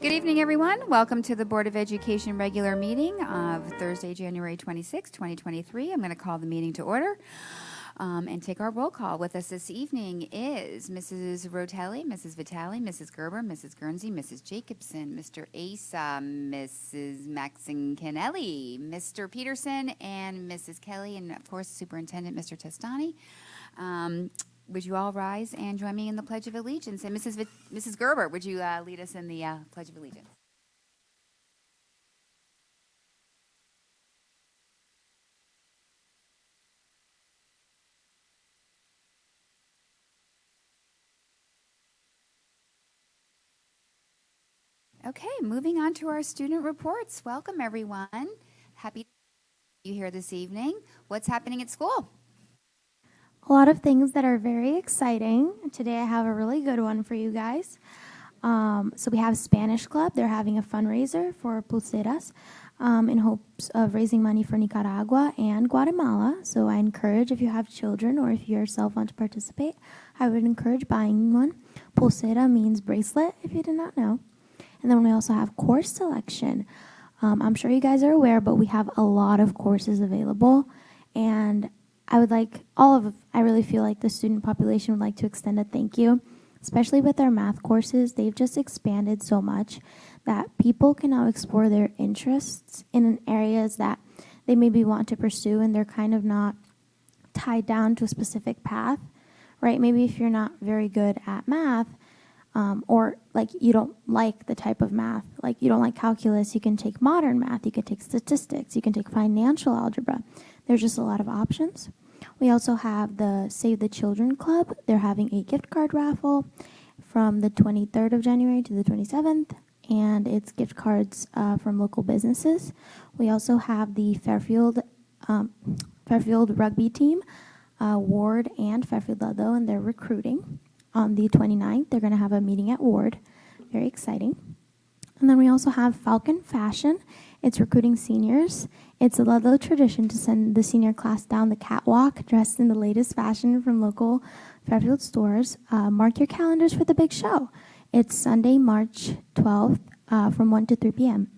Good evening, everyone. Welcome to the Board of Education regular meeting of Thursday, January 26, 2023. I'm going to call the meeting to order and take our roll call. With us this evening is Mrs. Rotelli, Mrs. Vitale, Mrs. Gerber, Mrs. Guernsey, Mrs. Jacobson, Mr. Asa, Mrs. Maxincanelli, Mr. Peterson, and Mrs. Kelly, and of course, Superintendent Mr. Testani. Would you all rise and join me in the Pledge of Allegiance? And Mrs. Gerber, would you lead us in the Pledge of Allegiance? Okay, moving on to our student reports. Welcome, everyone. Happy to have you here this evening. What's happening at school? A lot of things that are very exciting. Today I have a really good one for you guys. So we have Spanish Club. They're having a fundraiser for pulseras in hopes of raising money for Nicaragua and Guatemala. So I encourage, if you have children or if you yourself want to participate, I would encourage buying one. Pulsera means bracelet, if you did not know. And then we also have course selection. I'm sure you guys are aware, but we have a lot of courses available. And I really feel like the student population would like to extend a thank you, especially with our math courses. They've just expanded so much that people can now explore their interests in areas that they maybe want to pursue, and they're kind of not tied down to a specific path, right? Maybe if you're not very good at math, or like you don't like the type of math, like you don't like calculus, you can take modern math, you can take statistics, you can take financial algebra. There's just a lot of options. We also have the Save the Children Club. They're having a gift card raffle from the 23rd of January to the 27th, and it's gift cards from local businesses. We also have the Fairfield rugby team, Ward and Fairfield Ludlow, and they're recruiting. On the 29th, they're going to have a meeting at Ward. Very exciting. And then we also have Falcon Fashion. It's recruiting seniors. It's a Ludlow tradition to send the senior class down the catwalk dressed in the latest fashion from local Fairfield stores. Mark your calendars for the big show. It's Sunday, March 12th from 1 to 3 p.m.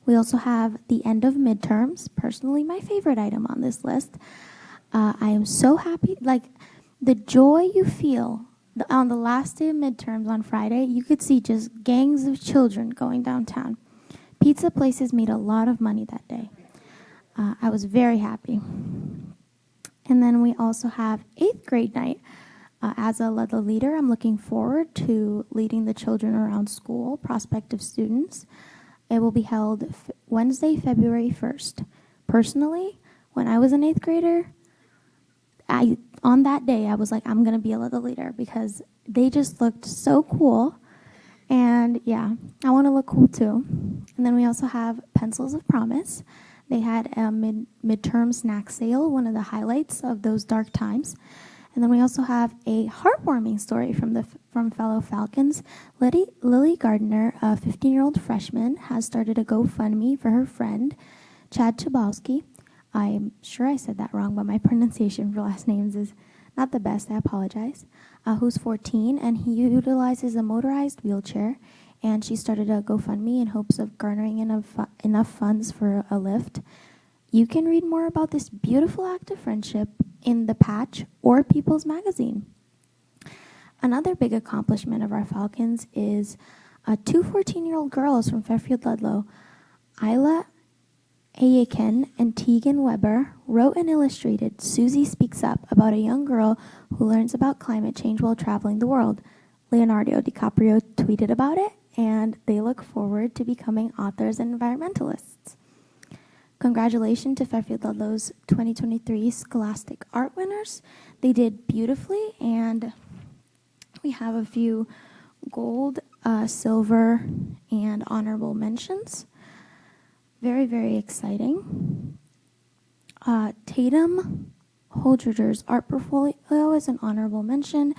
We also have the end of midterms, personally my favorite item on this list. I am so happy, like the joy you feel on the last day of midterms on Friday. You could see just gangs of children going downtown. Pizza places made a lot of money that day. I was very happy. And then we also have 8th grade night. As a Ludlow leader, I'm looking forward to leading the children around school, prospective students. It will be held Wednesday, February 1st. Personally, when I was an 8th grader, on that day, I was like, I'm going to be a Ludlow leader because they just looked so cool. And yeah, I want to look cool too. And then we also have Pencils of Promise. They had a midterm snack sale, one of the highlights of those dark times. And then we also have a heartwarming story from fellow Falcons. Lily Gardner, a 15-year-old freshman, has started a GoFundMe for her friend, Chad Chabowski. I'm sure I said that wrong, but my pronunciation for last names is not the best. I apologize. Who's 14, and he utilizes a motorized wheelchair. And she started a GoFundMe in hopes of garnering enough funds for a lift. You can read more about this beautiful act of friendship in The Patch or People's Magazine. Another big accomplishment of our Falcons is two 14-year-old girls from Fairfield Ludlow, Isla Ayakin and Tegan Weber, wrote and illustrated Susie Speaks Up, about a young girl who learns about climate change while traveling the world. Leonardo DiCaprio tweeted about it, and they look forward to becoming authors and environmentalists. Congratulations to Fairfield Ludlow's 2023 Scholastic Art winners. They did beautifully, and we have a few gold, silver, and honorable mentions. Very, very exciting. Tatum Holdridger's art portfolio is an honorable mention.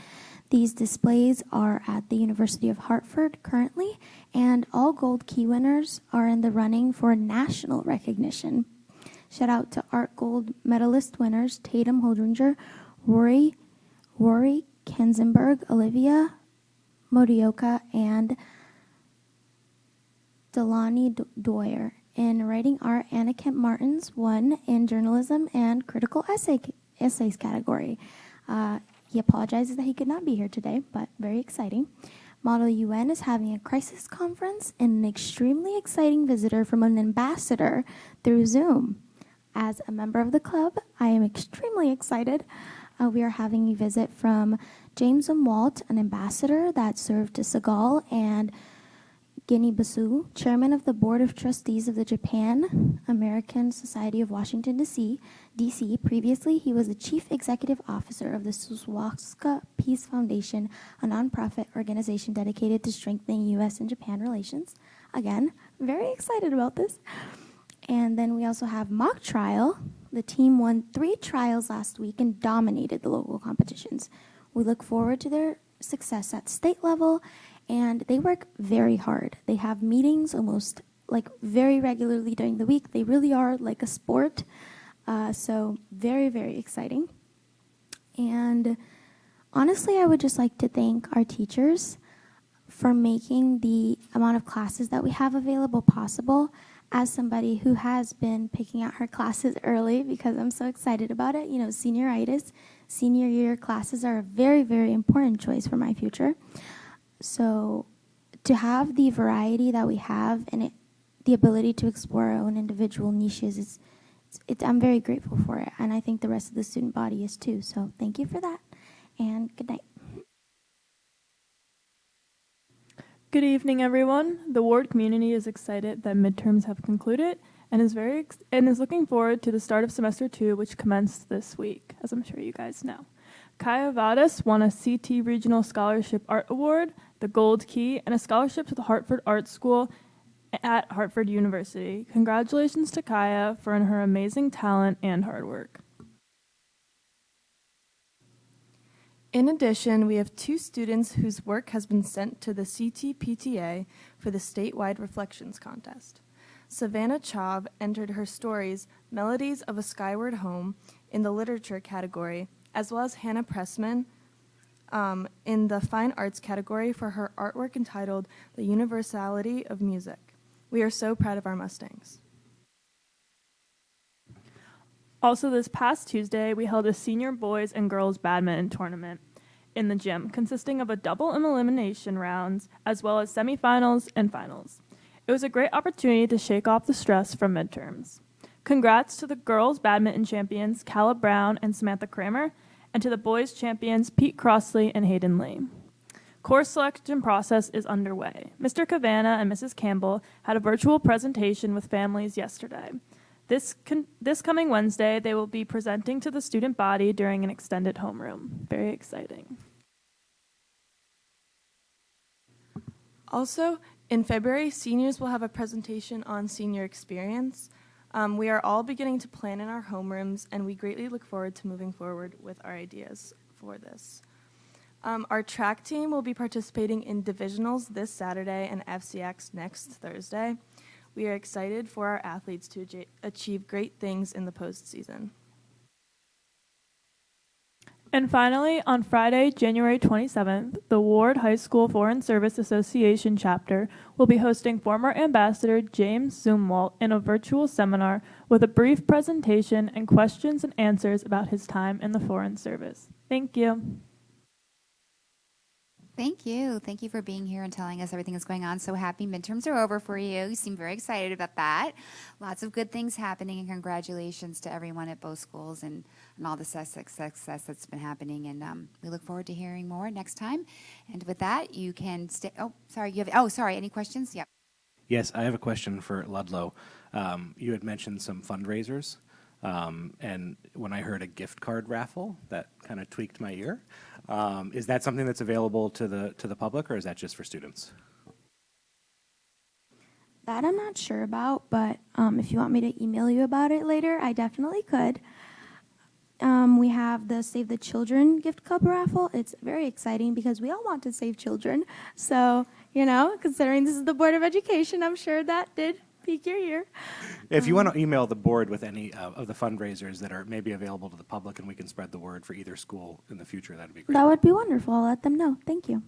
These displays are at the University of Hartford currently, and all gold key winners are in the running for national recognition. Shout out to art gold medalist winners Tatum Holdridger, Rory Kenzenberg, Olivia Modioka, and Delani Dwyer. In writing art, Anna Kemp Martins won in journalism and critical essays category. He apologizes that he could not be here today, but very exciting. Model UN is having a crisis conference and an extremely exciting visitor from an ambassador through Zoom. As a member of the club, I am extremely excited. We are having a visit from James Umwalt, an ambassador that served to Segal, and Guinea-Bissau, chairman of the Board of Trustees of the Japan-American Society of Washington, D.C. Previously, he was the chief executive officer of the Suwaska Peace Foundation, a nonprofit organization dedicated to strengthening U.S. and Japan relations. Again, very excited about this. And then we also have mock trial. The team won 3 trials last week and dominated the local competitions. We look forward to their success at state level, and they work very hard. They have meetings almost like very regularly during the week. They really are like a sport. So very, very exciting. And honestly, I would just like to thank our teachers for making the amount of classes that we have available possible. As somebody who has been picking out her classes early because I'm so excited about it, senioritis, senior year classes are a very, very important choice for my future. So to have the variety that we have and the ability to explore our own individual niches, I'm very grateful for it. And I think the rest of the student body is too. So thank you for that, and good night. Good evening, everyone. The Ward community is excited that midterms have concluded and is looking forward to the start of semester 2, which commenced this week, as I'm sure you guys know. Kaya Vadas won a CT Regional Scholarship Art Award, the Gold Key, and a scholarship to the Hartford Art School at Hartford University. Congratulations to Kaya for her amazing talent and hard work. In addition, we have 2 students whose work has been sent to the CTPTA for the statewide Reflections Contest. Savannah Chaub entered her stories, Melodies of a Skyward Home, in the literature category, as well as Hannah Pressman in the fine arts category for her artwork entitled The Universality of Music. We are so proud of our Mustangs. Also, this past Tuesday, we held a senior boys and girls badminton tournament in the gym, consisting of a double elimination rounds, as well as semifinals and finals. It was a great opportunity to shake off the stress from midterms. Congrats to the girls badminton champions, Caleb Brown and Samantha Kramer, and to the boys champions, Pete Crossley and Hayden Lee. Course selection process is underway. Mr. Cavanna and Mrs. Campbell had a virtual presentation with families yesterday. This coming Wednesday, they will be presenting to the student body during an extended homeroom. Very exciting. Also, in February, seniors will have a presentation on senior experience. We are all beginning to plan in our homerooms, and we greatly look forward to moving forward with our ideas for this. Our track team will be participating in divisionals this Saturday and FCX next Thursday. We are excited for our athletes to achieve great things in the postseason. And finally, on Friday, January 27th, the Ward High School Foreign Service Association chapter will be hosting former Ambassador James Zumwalt in a virtual seminar with a brief presentation and questions and answers about his time in the Foreign Service. Thank you. Thank you. Thank you for being here and telling us everything that's going on. So happy midterms are over for you. You seem very excited about that. Lots of good things happening, and congratulations to everyone at both schools and all the success that's been happening. And we look forward to hearing more next time. And with that, you can stay. Oh, sorry. Any questions? Yep. Yes, I have a question for Ludlow. You had mentioned some fundraisers. And when I heard a gift card raffle, that kind of tweaked my ear. Is that something that's available to the public, or is that just for students? That I'm not sure about, but if you want me to email you about it later, I definitely could. We have the Save the Children gift card raffle. It's very exciting because we all want to save children. So, considering this is the Board of Education, I'm sure that did pique your ear. If you want to email the board with any of the fundraisers that are maybe available to the public, and we can spread the word for either school in the future, that would be great. That would be wonderful. I'll let them know. Thank you.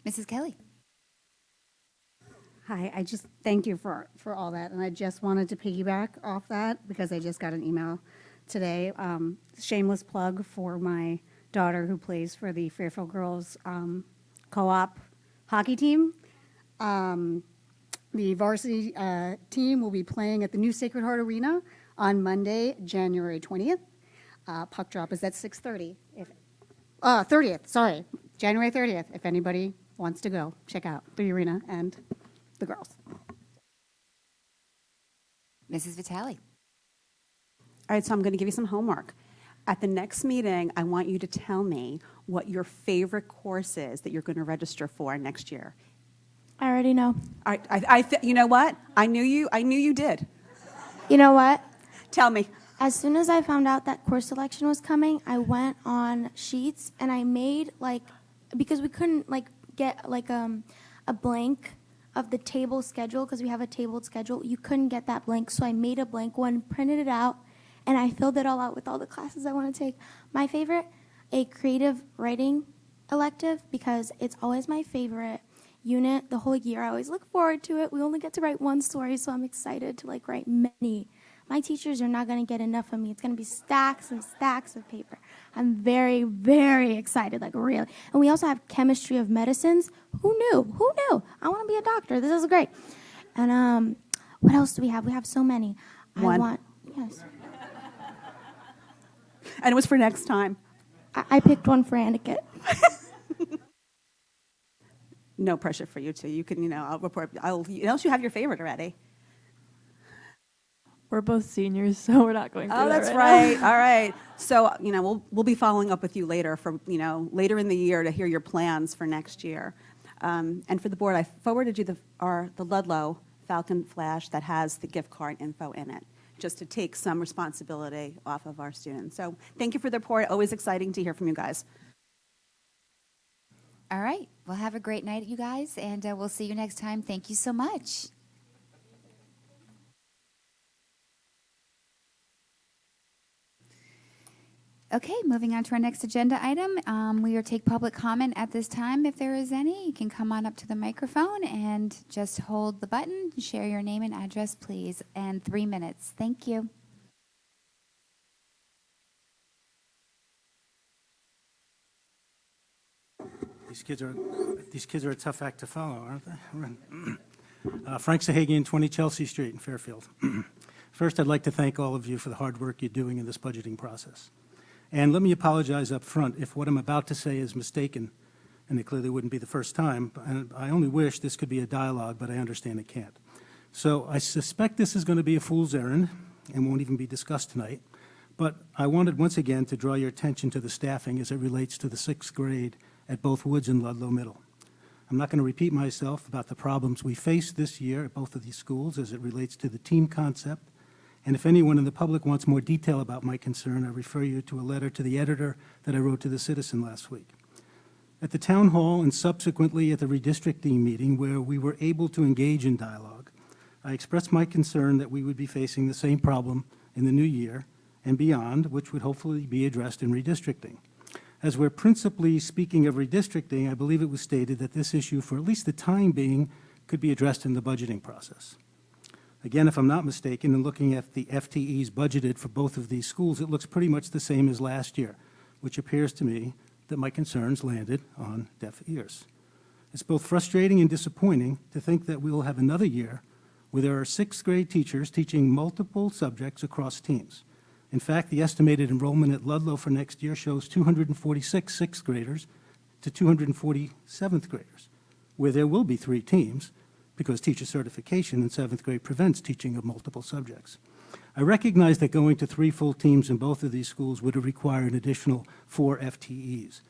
Mrs. Kelly. Hi, I just thank you for all that, and I just wanted to piggyback off that because I just got an email today. Shameless plug for my daughter who plays for the Fairfield Girls co-op hockey team. The varsity team will be playing at the new Sacred Heart Arena on Monday, January 20th. Puck drop is at 6:30. 30th, sorry, January 30th. If anybody wants to go, check out the arena and the girls. Mrs. Vitale. All right, so I'm going to give you some homework. At the next meeting, I want you to tell me what your favorite course is that you're going to register for next year. I already know. You know what? I knew you did. You know what? Tell me. As soon as I found out that course selection was coming, I went on Sheets and I made because we couldn't get a blank of the table schedule because we have a tabled schedule. You couldn't get that blank, so I made a blank one, printed it out, and I filled it all out with all the classes I want to take. My favorite, a creative writing elective, because it's always my favorite unit the whole year. I always look forward to it. We only get to write one story, so I'm excited to write many. My teachers are not going to get enough of me. It's going to be stacks and stacks of paper. I'm very, very excited, really. And we also have chemistry of medicines. Who knew? Who knew? I want to be a doctor. This is great. And what else do we have? We have so many. One. Yes. And it was for next time. I picked one for Aniket. No pressure for you two. You can, I'll report. Unless you have your favorite already. We're both seniors, so we're not going through Oh, that that's right right. All right. So, we'll be following up with you later later in the year to hear your plans for next year. And for the board, I forwarded you the Ludlow Falcon Flash that has the gift card info in it, just to take some responsibility off of our students. So thank you for the report. Always exciting to hear from you guys. All right. Well, have a great night, you guys, and we'll see you next time. Thank you so much. Okay, moving on to our next agenda item. We will take public comment at this time. If there is any, you can come on up to the microphone and just hold the button. Share your name and address, please, and 3 minutes. Thank you. These kids are a tough act to follow, aren't they? Frank Sahagian, 20 Chelsea Street in Fairfield. First, I'd like to thank all of you for the hard work you're doing in this budgeting process. And let me apologize up front if what I'm about to say is mistaken, and it clearly wouldn't be the first time. And I only wish this could be a dialogue, but I understand it can't. So I suspect this is going to be a fool's errand and won't even be discussed tonight. But I wanted once again to draw your attention to the staffing as it relates to the 6th grade at both Woods and Ludlow Middle. I'm not going to repeat myself about the problems we faced this year at both of these schools as it relates to the team concept. And if anyone in the public wants more detail about my concern, I refer you to a letter to the editor that I wrote to the Citizen last week. At the town hall and subsequently at the redistricting meeting where we were able to engage in dialogue, I expressed my concern that we would be facing the same problem in the new year and beyond, which would hopefully be addressed in redistricting. As we're principally speaking of redistricting, I believe it was stated that this issue, for at least the time being, could be addressed in the budgeting process. Again, if I'm not mistaken, in looking at the FTEs budgeted for both of these schools, it looks pretty much the same as last year, which appears to me that my concerns landed on deaf ears. It's both frustrating and disappointing to think that we will have another year where there are 6th grade teachers teaching multiple subjects across teams. In fact, the estimated enrollment at Ludlow for next year shows 246 6th graders to 240 7th graders, where there will be 3 teams, because teacher certification in 7th grade prevents teaching of multiple subjects. I recognize that going to 3 full teams in both of these schools would require an additional 4 FTEs.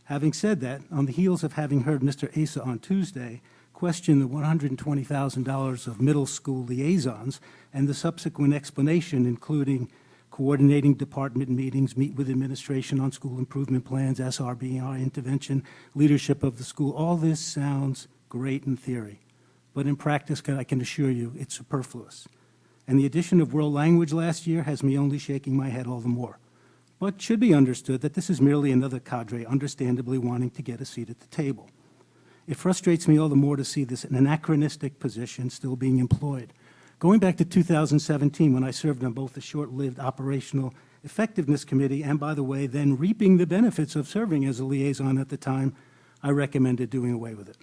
Having said that, on the heels of having heard Mr. Asa on Tuesday question the $120,000 of middle school liaisons and the subsequent explanation, including coordinating department meetings, meet with administration on school improvement plans, SRBI intervention, leadership of the school, all this sounds great in theory. But in practice, I can assure you, it's superfluous. And the addition of world language last year has me only shaking my head all the more. But it should be understood that this is merely another cadre understandably wanting to get a seat at the table. It frustrates me all the more to see this anachronistic position still being employed. Going back to 2017, when I served on both the short-lived Operational Effectiveness Committee and, by the way, then reaping the benefits of serving as a liaison at the time, I recommended doing away with it.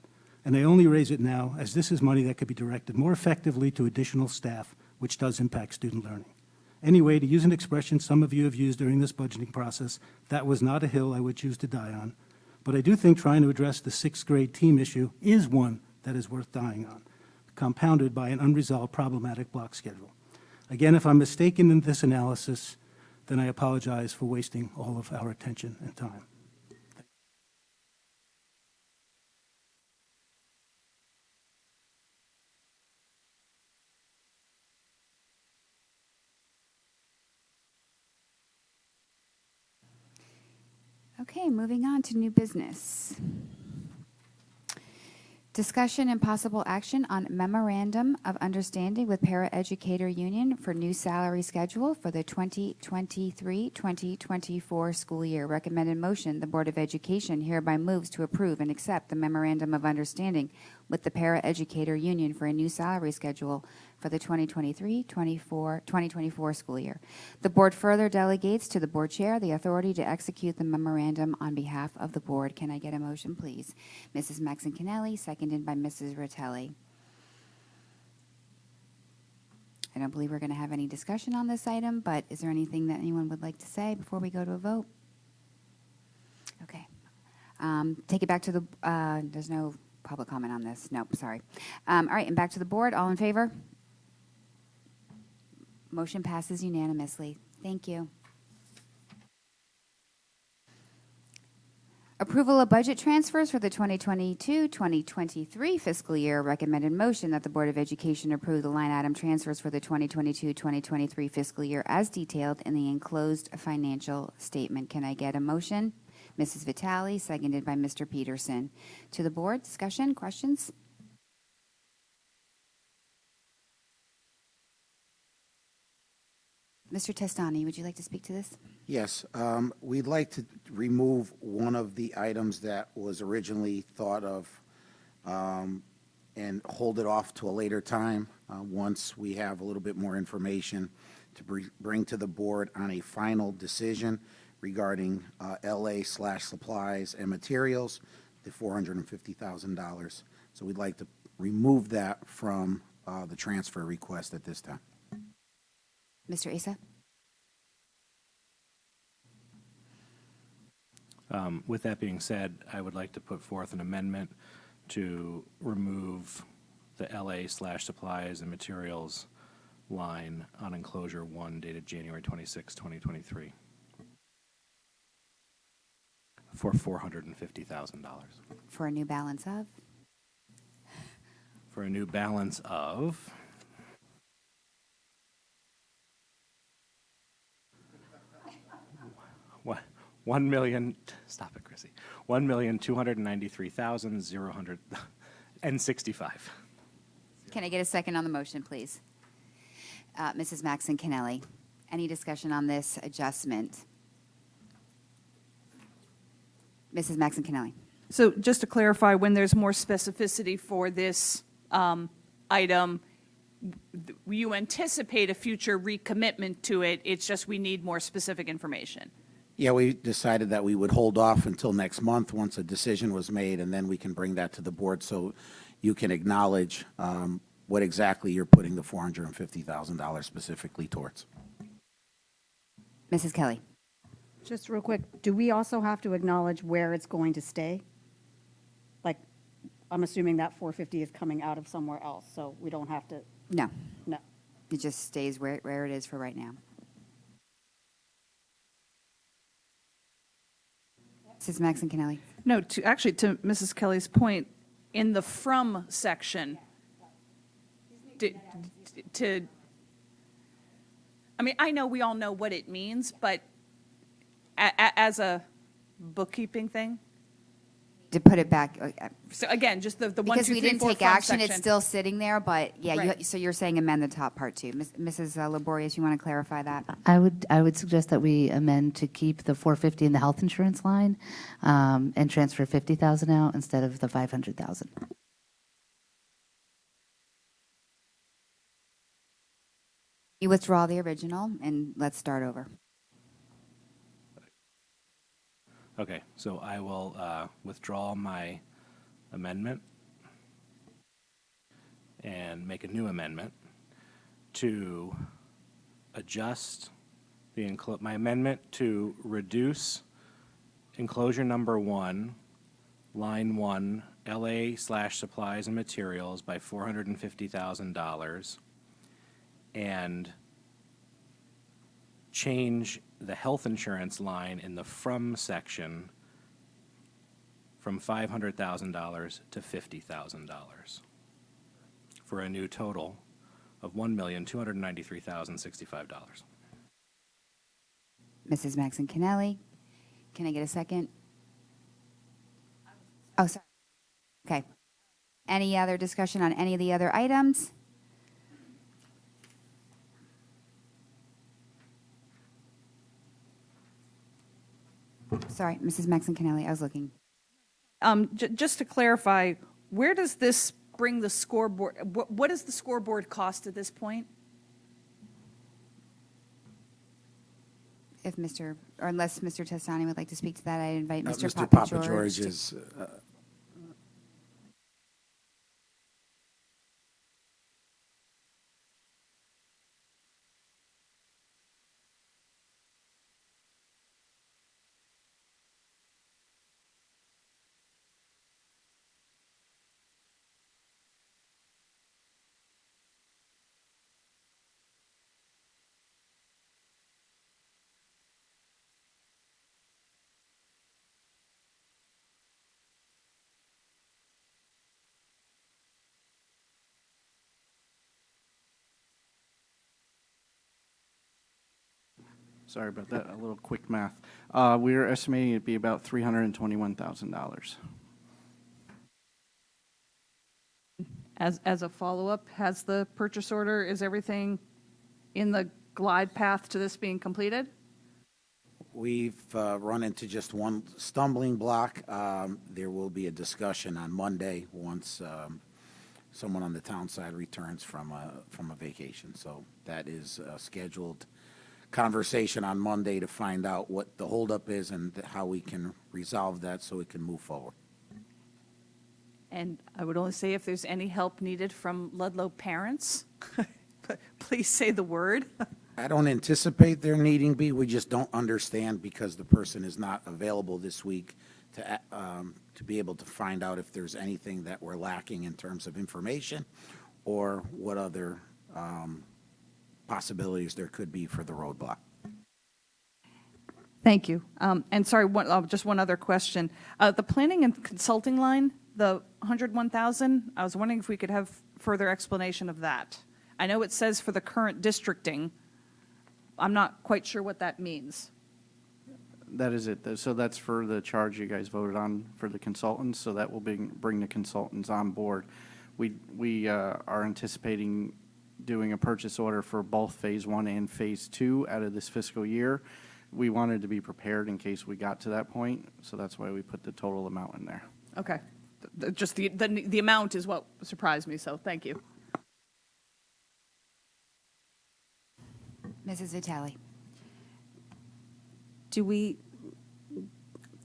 And I only raise it now as this is money that could be directed more effectively to additional staff, which does impact student learning. Anyway, to use an expression some of you have used during this budgeting process, that was not a hill I would choose to die on. But I do think trying to address the sixth grade team issue is one that is worth dying on, compounded by an unresolved problematic block schedule. Again, if I'm mistaken in this analysis, then I apologize for wasting all of our attention and time. Okay, moving on to new business. Discussion and possible action on memorandum of understanding with Paraeducator Union for new salary schedule for the 2023-2024 school year. Recommended motion, the Board of Education hereby moves to approve and accept the memorandum of understanding with the Paraeducator Union for a new salary schedule for the 2023-2024 school year. The board further delegates to the board chair the authority to execute the memorandum on behalf of the board. Can I get a motion, please? Mrs. Maxon-Kennelly, seconded by Mrs. Rotelli. I don't believe we're going to have any discussion on this item, but is there anything that anyone would like to say before we go to a vote? Okay. Take it back to the, there's no public comment on this. Nope, sorry. All right, and back to the board. All in favor? Motion passes unanimously. Thank you. Approval of budget transfers for the 2022-2023 fiscal year. Recommended motion that the Board of Education approve the line item transfers for the 2022-2023 fiscal year as detailed in the enclosed financial statement. Can I get a motion? Mrs. Vitale, seconded by Mr. Peterson. To the board, discussion, questions? Mr. Testani, would you like to speak to this? Yes, we'd like to remove one of the items that was originally thought of and hold it off to a later time once we have a little bit more information to bring to the board on a final decision regarding LA/supplies and materials, the $450,000. So we'd like to remove that from the transfer request at this time. Mr. Asa? With that being said, I would like to put forth an amendment to remove the LA/supplies and materials line on enclosure 1 dated January 26, 2023 for $450,000. For a new balance of? For a new balance of what? 1 million. Stop it, Chrissy. 1,293,065. Can I get a second on the motion, please? Mrs. Maxon-Kennelly, any discussion on this adjustment? Mrs. Maxon-Kennelly. So just to clarify, when there's more specificity for this item, you anticipate a future recommitment to it, it's just we need more specific information. Yeah, we decided that we would hold off until next month once a decision was made, and then we can bring that to the board so you can acknowledge what exactly you're putting the $450,000 specifically towards. Mrs. Kelly. Just real quick, do we also have to acknowledge where it's going to stay? Like, I'm assuming that 450 is coming out of somewhere else, so we don't have to, No, no. it just stays where it is for right now. Mrs. Maxon-Kennelly. No, to Mrs. Kelly's point, in the from section, I mean, I know we all know what it means, but as a bookkeeping thing, to put it back, So again, just the 1, 2, 3, 4, 5 because we didn't take section. action, it's still sitting there, but yeah, Right. so you're saying amend the top part too. Mrs. Laborious, you want to clarify that? I would suggest that we amend to keep the 450 in the health insurance line, and transfer 50,000 out instead of the 500,000. You withdraw the original, and let's start over. Okay, so I will withdraw my amendment and make a new amendment to adjust my amendment to reduce enclosure number 1, line 1, LA/supplies and materials by $450,000 and change the health insurance line in the from section from $500,000 to $50,000 for a new total of $1,293,065. Mrs. Maxon Kennelly, can I get a second? Oh, sorry. Okay. Any other discussion on any of the other items? Sorry, Mrs. Maxon Kennelly, I was looking. Just to clarify, where does this bring the scoreboard? What does the scoreboard cost at this point? If or unless Mr. Testani would like to speak to that, I invite Mr. Mr. Papageorge. Papageorge is, Sorry about that, a little quick math. We're estimating it'd be about $321,000. As a follow-up, has the purchase order, is everything in the glide path to this being completed? we've run into just one stumbling block. There will be a discussion on Monday once someone on the town side returns from a vacation. So that is a scheduled conversation on Monday to find out what the holdup is and how we can resolve that so we can move forward. And I would only say if there's any help needed from Ludlow parents, please say the word. I don't anticipate there needing be. We just don't understand because the person is not available this week to be able to find out if there's anything that we're lacking in terms of information or what other possibilities there could be for the roadblock. Thank you. And sorry, just one other question. The planning and consulting line, the 101,000, I was wondering if we could have further explanation of that. I know it says for the current districting. I'm not quite sure what that means. That is it. So that's for the charge you guys voted on for the consultants, so that will bring the consultants on board. We are anticipating doing a purchase order for both Phase 1 and Phase 2 out of this fiscal year. We wanted to be prepared in case we got to that point, so that's why we put the total amount in there. Okay. Just the amount is what surprised me, so thank you. Mrs. Vitale. I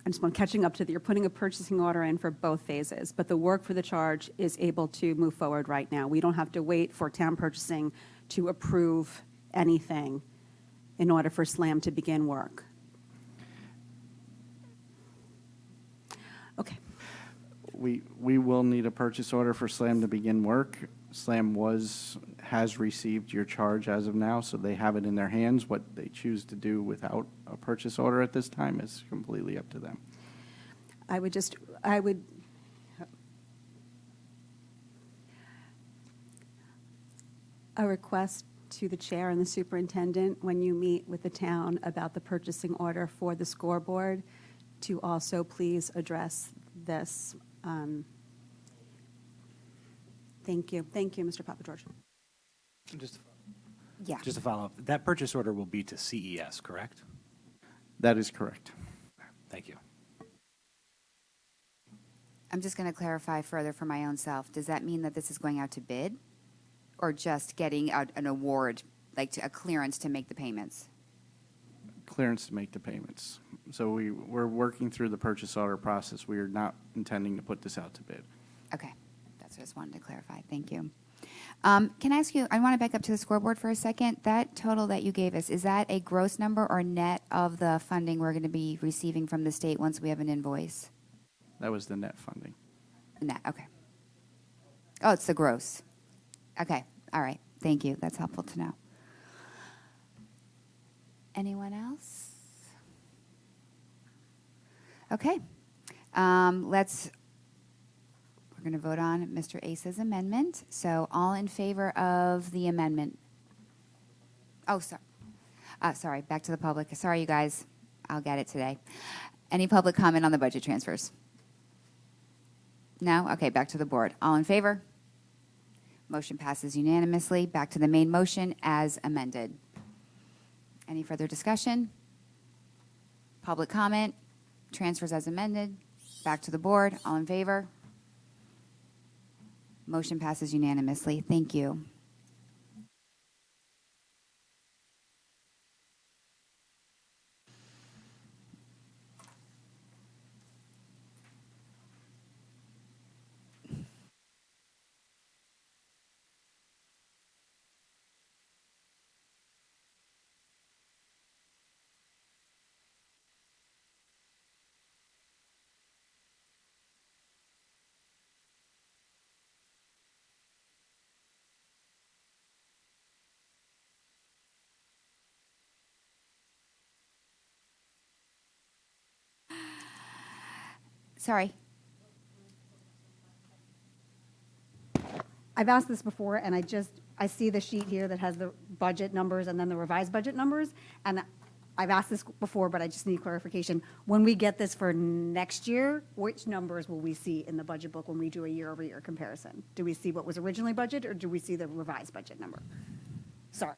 just want catching up to that, you're putting a purchasing order in for both phases, but the work for the charge is able to move forward right now. We don't have to wait for town purchasing to approve anything in order for SLAM to begin work. Okay. We will need a purchase order for SLAM to begin work. SLAM has received your charge as of now, so they have it in their hands. What they choose to do without a purchase order at this time is completely up to them. I would a request to the chair and the superintendent when you meet with the town about the purchasing order for the scoreboard to also please address this. Thank you. Thank you, Mr. Papageorge. Just, Yeah. just to follow up, that purchase order will be to CES, correct? That is correct. Thank you. I'm just going to clarify further for my own self. Does that mean that this is going out to bid or just getting an award, like a clearance to make the payments? Clearance to make the payments. So we're working through the purchase order process. We are not intending to put this out to bid. Okay. That's what I just wanted to clarify. Thank you. Can I ask you, I want to back up to the scoreboard for a second. That total that you gave us, is that a gross number or net of the funding we're going to be receiving from the state once we have an invoice? That was the net funding. Net, okay. Oh, it's the gross. Okay, all right. Thank you. That's helpful to know. Anyone else? Okay. We're going to vote on Mr. Asa's amendment. So all in favor of the amendment? Oh, sorry. Sorry, back to the public. Sorry, you guys. I'll get it today. Any public comment on the budget transfers? No? Okay, back to the board. All in favor? Motion passes unanimously. Back to the main motion as amended. Any further discussion? Public comment? Transfers as amended. Back to the board. All in favor? Motion passes unanimously. Thank you. Sorry. I've asked this before, and I see the sheet here that has the budget numbers and then the revised budget numbers, and I've asked this before, but I just need clarification. When we get this for next year, which numbers will we see in the budget book when we do a year-over-year comparison? Do we see what was originally budgeted, or do we see the revised budget number? Sorry.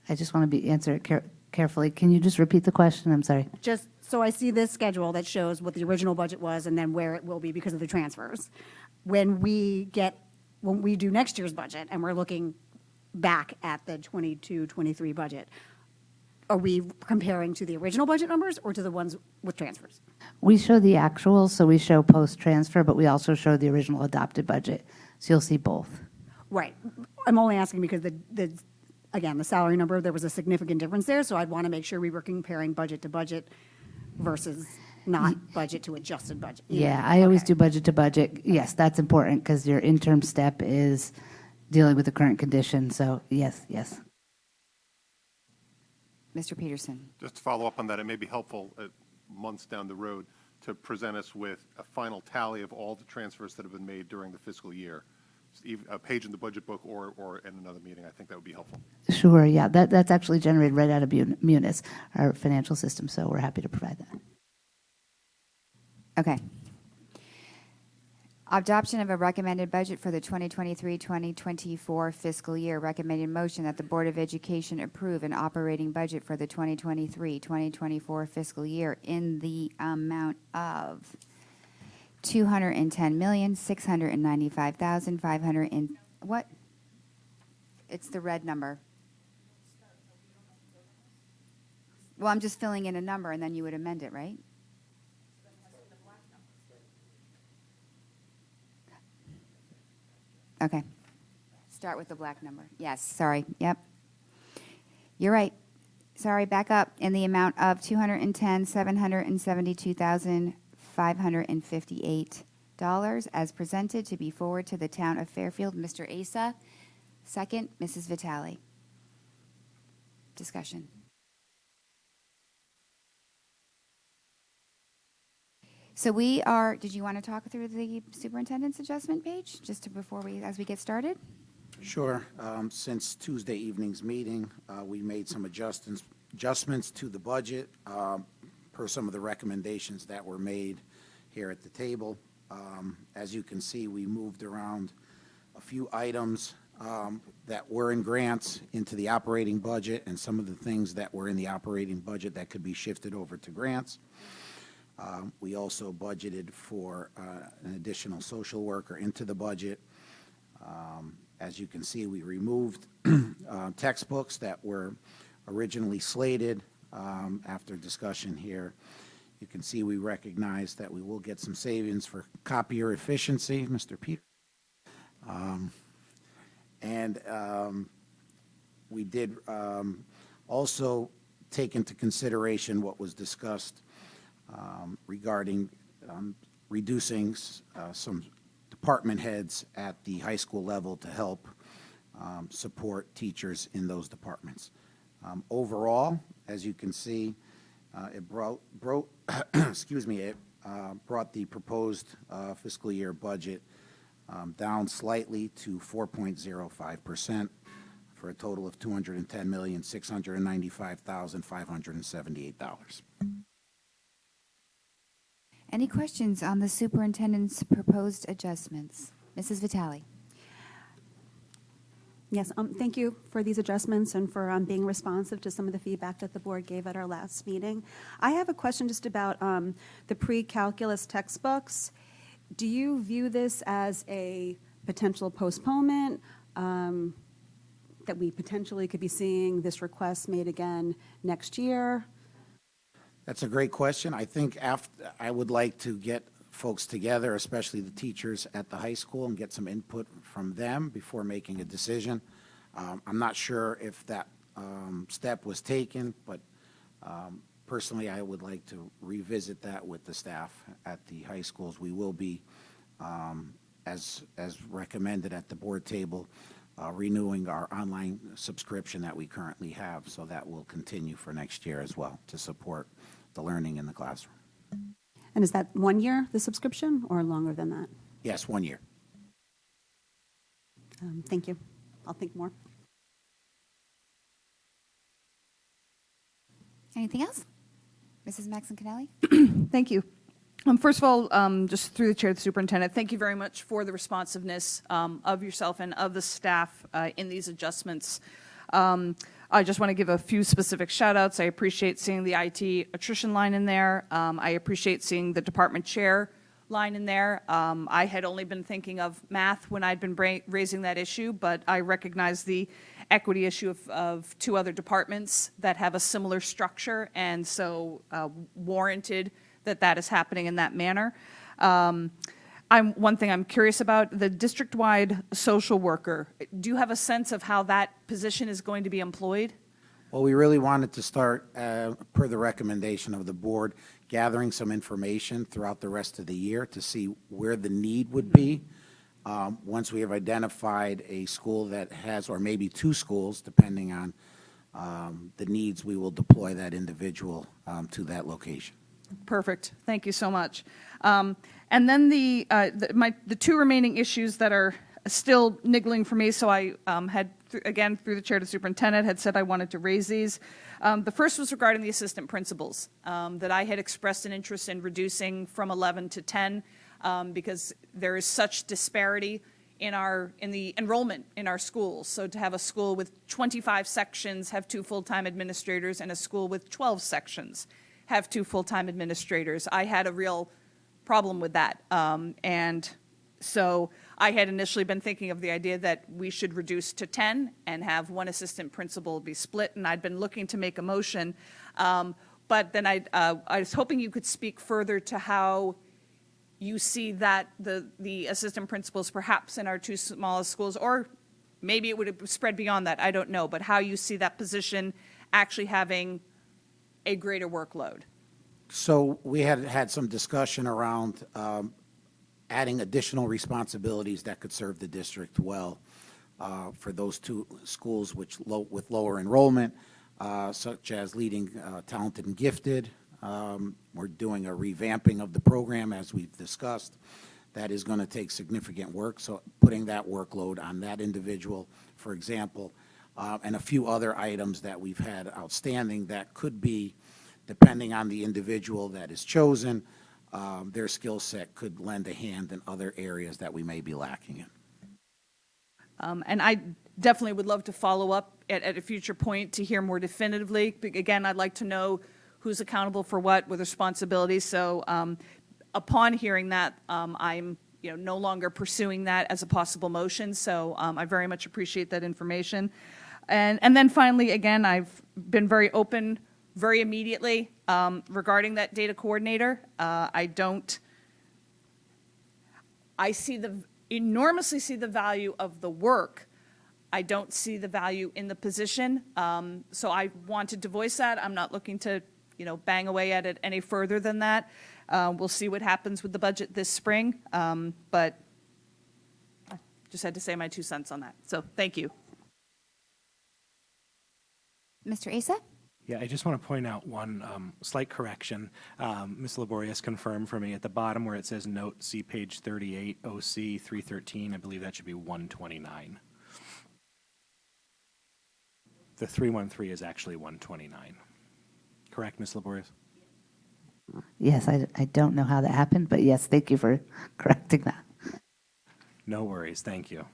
I just want to answer it carefully. Can you just repeat the question? I'm sorry. Just so I see this schedule that shows what the original budget was and then where it will be because of the transfers. When we do next year's budget and we're looking back at the 22-23 budget, are we comparing to the original budget numbers or to the ones with transfers? We show the actuals, so we show post-transfer, but we also show the original adopted budget. So you'll see both. Right. I'm only asking because again, the salary number, there was a significant difference there, so I'd want to make sure we were comparing budget to budget versus not budget to adjusted budget. Yeah, I always Okay. do budget to budget. Yes, that's important because your interim step is dealing with the current condition. So yes. Mr. Peterson. Just to follow up on that, it may be helpful months down the road to present us with a final tally of all the transfers that have been made during the fiscal year. A page in the budget book or in another meeting, I think that would be helpful. Sure, yeah. That's actually generated right out of Munis, our financial system, so we're happy to provide that. Okay. Adoption of a recommended budget for the 2023-2024 fiscal year. Recommended motion that the Board of Education approve an operating budget for the 2023-2024 fiscal year in the amount of $210,695,500 and what? It's the red number. Well, I'm just filling in a number and then you would amend it, right? Okay. Start with the black number. Yes, sorry. Yep. You're right. Sorry, back up. In the amount of $210,772,558 as presented to be forwarded to the town of Fairfield. Mr. Asa. Second, Mrs. Vitale. Discussion. So did you want to talk through the superintendent's adjustment page just as we get started? Sure. Since Tuesday evening's meeting, we made some adjustments adjustments to the budget per some of the recommendations that were made here at the table. As you can see, we moved around a few items that were in grants into the operating budget, and some of the things that were in the operating budget that could be shifted over to grants. We also budgeted for an additional social worker into the budget. As you can see, we removed textbooks that were originally slated after discussion here. You can see we recognize that we will get some savings for copier efficiency, Mr. Peter. We did also take into consideration what was discussed regarding reducing some department heads at the high school level to help support teachers in those departments. Overall, as you can see, it brought the proposed fiscal year budget down slightly to 4.05% for a total of $210,695,578. Any questions on the superintendent's proposed adjustments? Mrs. Vitale. Yes, thank you for these adjustments and for being responsive to some of the feedback that the board gave at our last meeting. I have a question just about the pre-calculus textbooks. Do you view this as a potential postponement, that we potentially could be seeing this request made again next year? That's a great question. I think I would like to get folks together, especially the teachers at the high school, and get some input from them before making a decision. I'm not sure if that step was taken, but personally, I would like to revisit that with the staff at the high schools. We will be, as recommended at the board table, renewing our online subscription that we currently have, so that will continue for next year as well to support the learning in the classroom. And is that 1 year, the subscription, or longer than that? Yes, 1 year. Thank you. I'll think more. Anything else? Mrs. Maxon-Cannelli? Thank you. First of all, just through the chair to the superintendent, thank you very much for the responsiveness of yourself and of the staff in these adjustments. I just want to give a few specific shout outs. I appreciate seeing the IT attrition line in there. I appreciate seeing the department chair line in there. I had only been thinking of math when I'd been raising that issue, but I recognize the equity issue of two other departments that have a similar structure, and so warranted that is happening in that manner. One thing I'm curious about, the district-wide social worker. Do you have a sense of how that position is going to be employed? Well, we really wanted to start, per the recommendation of the board, gathering some information throughout the rest of the year to see where the need would be. Once we have identified a school that has, or maybe two schools, depending on the needs, we will deploy that individual to that location. Perfect. Thank you so much. And then the two remaining issues that are still niggling for me, so I had, again, through the chair to superintendent, had said I wanted to raise these. The first was regarding the assistant principals, that I had expressed an interest in reducing from 11 to 10 because there is such disparity in the enrollment in our schools. So to have a school with 25 sections have 2 full-time administrators, and a school with 12 sections have 2 full-time administrators. I had a real problem with that. And so I had initially been thinking of the idea that we should reduce to 10 and have 1 assistant principal be split, and I'd been looking to make a motion. But then I was hoping you could speak further to how you see that the assistant principals perhaps in our 2 smallest schools, or maybe it would have spread beyond that, I don't know, but how you see that position actually having a greater workload. So we had some discussion around adding additional responsibilities that could serve the district well for those 2 schools with lower enrollment, such as leading talented and gifted. We're doing a revamping of the program, as we've discussed. That is going to take significant work, so putting that workload on that individual. For example, and a few other items that we've had outstanding that could be, depending on the individual that is chosen, their skill set could lend a hand in other areas that we may be lacking in. And I definitely would love to follow up at a future point to hear more definitively. Again, I'd like to know who's accountable for what with responsibilities. So upon hearing that, I'm no longer pursuing that as a possible motion. So I very much appreciate that information. And then finally, again, I've been very open very immediately regarding that data coordinator. I enormously see the value of the work. I don't see the value in the position. So I wanted to voice that. I'm not looking to, bang away at it any further than that. We'll see what happens with the budget this spring. But I just had to say my 2 cents on that. So thank you. Mr. Asa? Yeah, I just want to point out one slight correction. Ms. Laborious confirmed for me at the bottom where it says note, see page 38, OC 313. I believe that should be 129. The 313 is actually 129. Correct, Ms. Laborious? Yes, I don't know how that happened, but yes, thank you for correcting that. No worries. Thank you.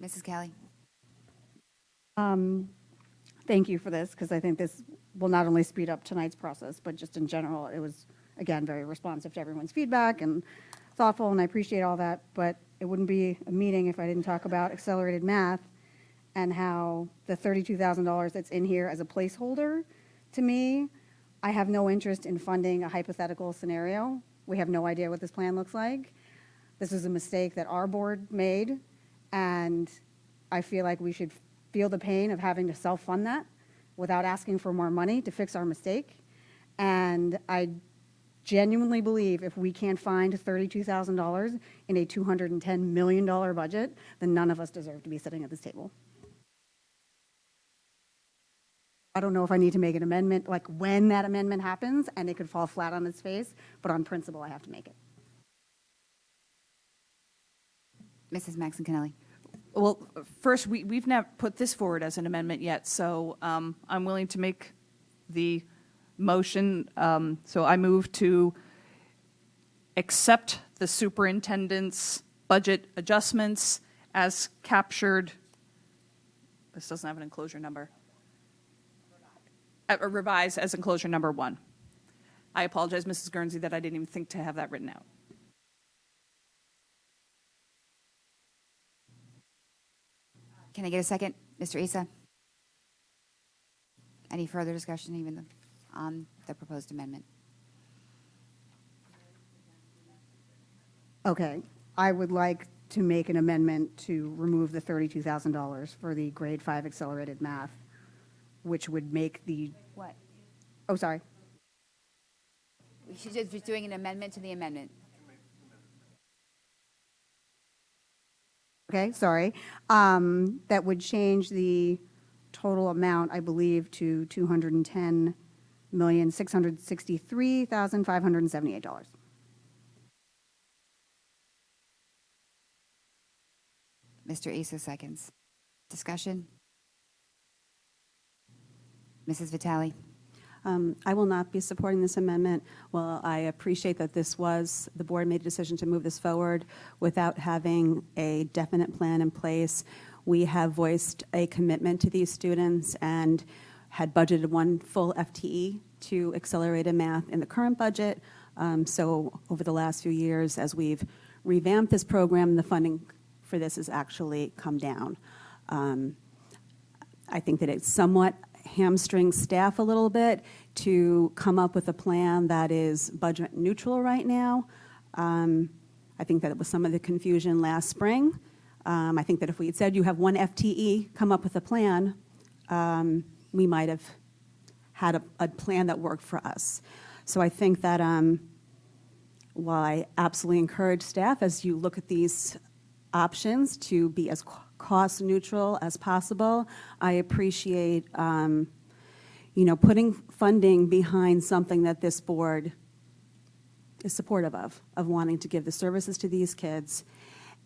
Mrs. Kelly? Thank you for this, because I think this will not only speed up tonight's process, but just in general, it was, again, very responsive to everyone's feedback and thoughtful, and I appreciate all that, but it wouldn't be a meeting if I didn't talk about accelerated math and how the $32,000 that's in here as a placeholder, to me, I have no interest in funding a hypothetical scenario. We have no idea what this plan looks like. This is a mistake that our board made, and I feel like we should feel the pain of having to self-fund that without asking for more money to fix our mistake. And I genuinely believe if we can't find $32,000 in a $210 million budget, then none of us deserve to be sitting at this table. I don't know if I need to make an amendment, like when that amendment happens, and it could fall flat on its face, but on principle, I have to make it. Mrs. Maxon-Kennelly? Well, first, we've not put this forward as an amendment yet, so I'm willing to make the motion. So I move to accept the superintendent's budget adjustments as captured. This doesn't have an enclosure number. Revised as enclosure number 1. I apologize, Mrs. Guernsey, that I didn't even think to have that written out. Can I get a second? Mr. Issa? Any further discussion even on the proposed amendment? Okay, I would like to make an amendment to remove the $32,000 for the grade 5 accelerated math, which would make the, What? oh, sorry. She's just doing an amendment to the amendment. Okay, sorry. That would change the total amount, I believe, to $210,663,578. Mr. Issa seconds. Discussion? Mrs. Vitale? I will not be supporting this amendment. Well, I appreciate that the board made a decision to move this forward without having a definite plan in place. We have voiced a commitment to these students and had budgeted 1 full FTE to accelerated math in the current budget. So over the last few years, as we've revamped this program, the funding for this has actually come down. I think that it's somewhat hamstring staff a little bit to come up with a plan that is budget neutral right now. I think that it was some of the confusion last spring. I think that if we had said you have 1 FTE, come up with a plan, we might have had a plan that worked for us. So I think that while I absolutely encourage staff as you look at these options to be as cost neutral as possible, I appreciate putting funding behind something that this board is supportive of wanting to give the services to these kids.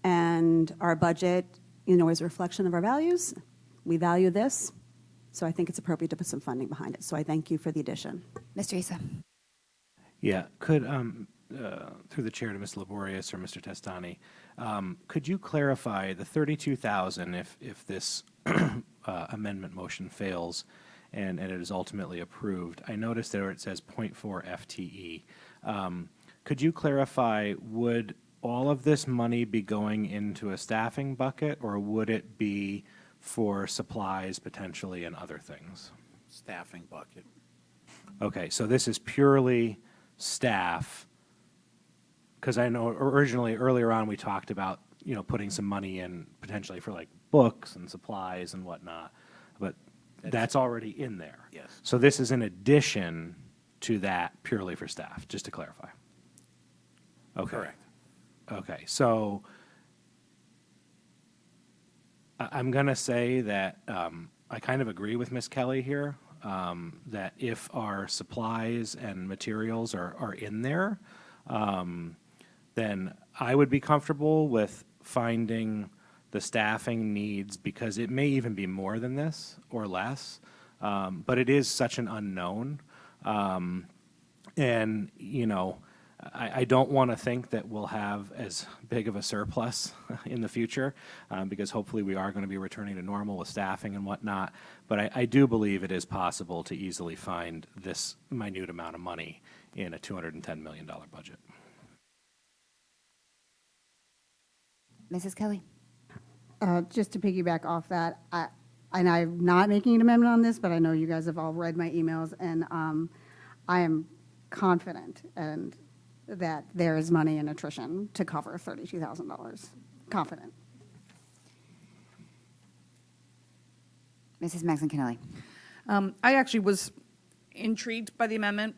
And our budget, is a reflection of our values. We value this, so I think it's appropriate to put some funding behind it. So I thank you for the addition. Mr. Issa. Yeah, could, through the chair to Ms. Laborious or Mr. Testani, could you clarify the 32,000 if this amendment motion fails and it is ultimately approved? I noticed there it says 0.4 FTE. Could you clarify, would all of this money be going into a staffing bucket, or would it be for supplies potentially and other things? Staffing bucket. Okay, so this is purely staff, because I know originally, earlier on, we talked about, putting some money in potentially for like books and supplies and whatnot, but that's already in there. Yes. So this is in addition to that purely for staff, just to clarify. Okay. Correct. Okay, so I'm going to say that I kind of agree with Ms. Kelly here, that if our supplies and materials are in there, then I would be comfortable with finding the staffing needs, because it may even be more than this or less, but it is such an unknown. And, I don't want to think that we'll have as big of a surplus in the future, because hopefully we are going to be returning to normal with staffing and whatnot. But I do believe it is possible to easily find this minute amount of money in a $210 million budget. Mrs. Kelly. Just to piggyback off that, and I'm not making an amendment on this, but I know you guys have all read my emails, and I am confident that there is money in attrition to cover $32,000. Confident. Mrs. Maxon-Kennelly. I actually was intrigued by the amendment.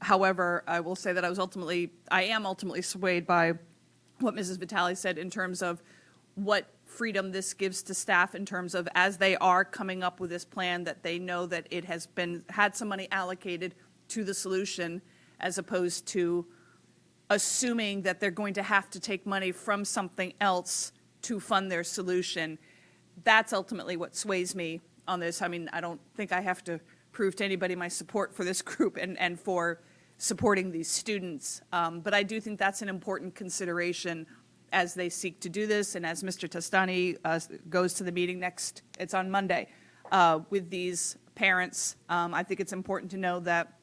However, I will say that I am ultimately swayed by what Mrs. Vitale said in terms of what freedom this gives to staff, in terms of, as they are coming up with this plan, that they know that it has had some money allocated to the solution, as opposed to assuming that they're going to have to take money from something else to fund their solution. That's ultimately what sways me on this. I mean, I don't think I have to prove to anybody my support for this group and for supporting these students. But I do think that's an important consideration as they seek to do this, and as Mr. Testani goes to the meeting it's on Monday, with these parents. I think it's important to know that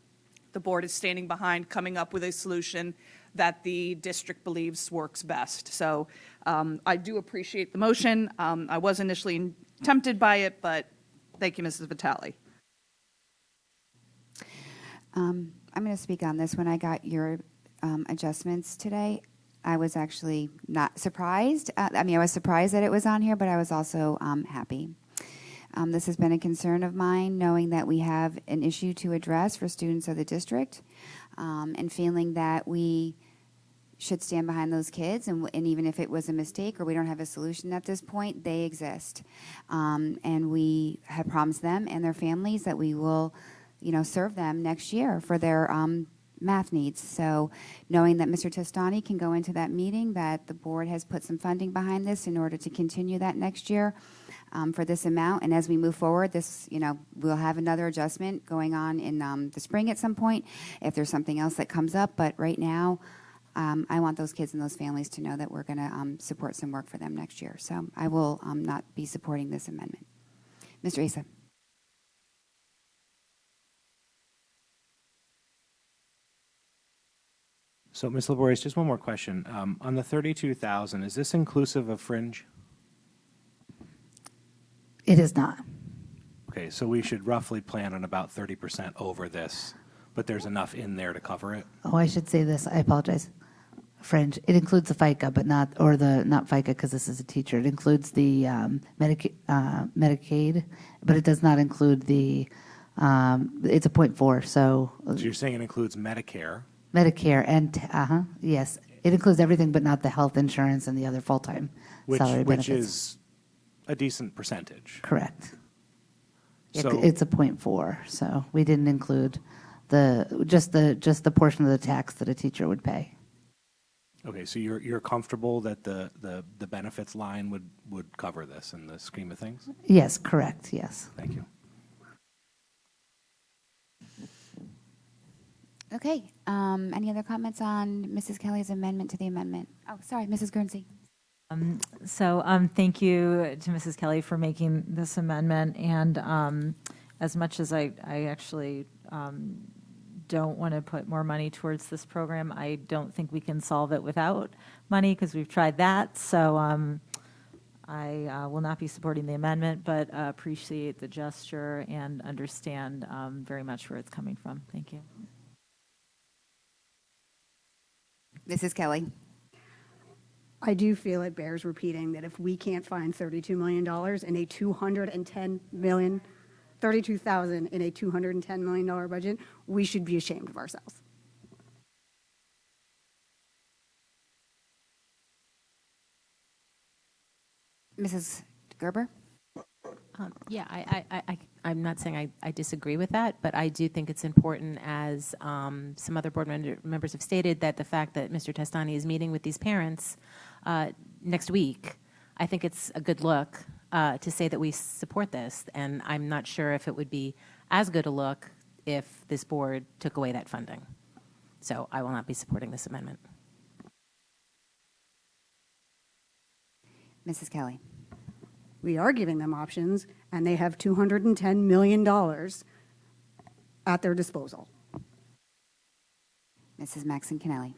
the board is standing behind coming up with a solution that the district believes works best. So I do appreciate the motion. I was initially tempted by it, but thank you, Mrs. Vitale. I'm going to speak on this. When I got your adjustments today, I was actually not surprised. I was surprised that it was on here, but I was also happy. This has been a concern of mine, knowing that we have an issue to address for students of the district, and feeling that we should stand behind those kids, and even if it was a mistake or we don't have a solution at this point, they exist. And we have promised them and their families that we will, serve them next year for their math needs. So knowing that Mr. Testani can go into that meeting, that the board has put some funding behind this in order to continue that next year, for this amount. And as we move forward, we'll have another adjustment going on in the spring at some point if there's something else that comes up. But right now, I want those kids and those families to know that we're going to support some work for them next year. So I will not be supporting this amendment. Mr. Issa. So, Ms. Laborious, just one more question. On the 32,000, is this inclusive of fringe? It is not. Okay, so we should roughly plan on about 30% over this, but there's enough in there to cover it? Oh, I should say this. I apologize. Fringe. It includes the FICA, but not FICA, because this is a teacher. It includes the Medicaid, but it does not include the, it's a 0.4, so. So you're saying it includes Medicare? Medicare and, yes. It includes everything but not the health insurance and the other full-time salary benefits. Which is a decent percentage. Correct. So It's a 0.4, so we didn't include just the portion of the tax that a teacher would pay. Okay, so you're comfortable that the benefits line would cover this in the scheme of things? Yes, correct, yes. Thank you. Okay, any other comments on Mrs. Kelly's amendment to the amendment? Oh, sorry, Mrs. Guernsey. Thank you to Mrs. Kelly for making this amendment. And as much as I actually don't want to put more money towards this program, I don't think we can solve it without money because we've tried that. So I will not be supporting the amendment, but appreciate the gesture and understand very much where it's coming from. Thank you. Mrs. Kelly. I do feel it bears repeating that if we can't find $32 million in a $210 million, $32,000 in a $210 million budget, we should be ashamed of ourselves. Mrs. Gerber? Yeah, I'm not saying I disagree with that, but I do think it's important, as some other board members have stated, that the fact that Mr. Testani is meeting with these parents next week, I think it's a good look to say that we support this, and I'm not sure if it would be as good a look if this board took away that funding. So I will not be supporting this amendment. Mrs. Kelly. We are giving them options, and they have $210 million at their disposal. Mrs. Maxon Kennelly.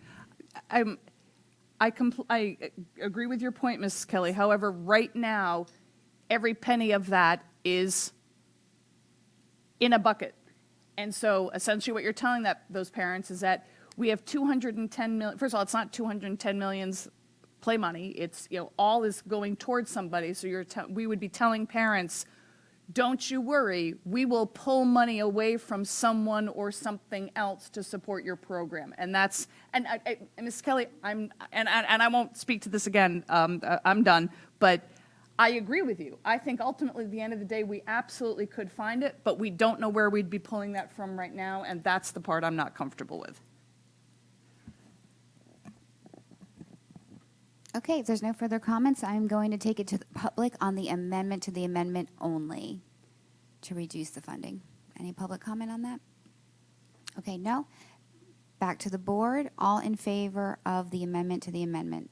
I agree with your point, Mrs. Kelly. However, right now, every penny of that is in a bucket. And so essentially what you're telling those parents is that we have 210 million. First of all, it's not 210 million's play money. It's, all is going towards somebody. So we would be telling parents, don't you worry, we will pull money away from someone or something else to support your program. And that's, and Ms. Kelly, I won't speak to this again, I'm done, but I agree with you. I think ultimately at the end of the day, we absolutely could find it, but we don't know where we'd be pulling that from right now, and that's the part I'm not comfortable with. Okay, if there's no further comments, I'm going to take it to the public on the amendment to the amendment only to reduce the funding. Any public comment on that? Okay, no. Back to the board. All in favor of the amendment to the amendment?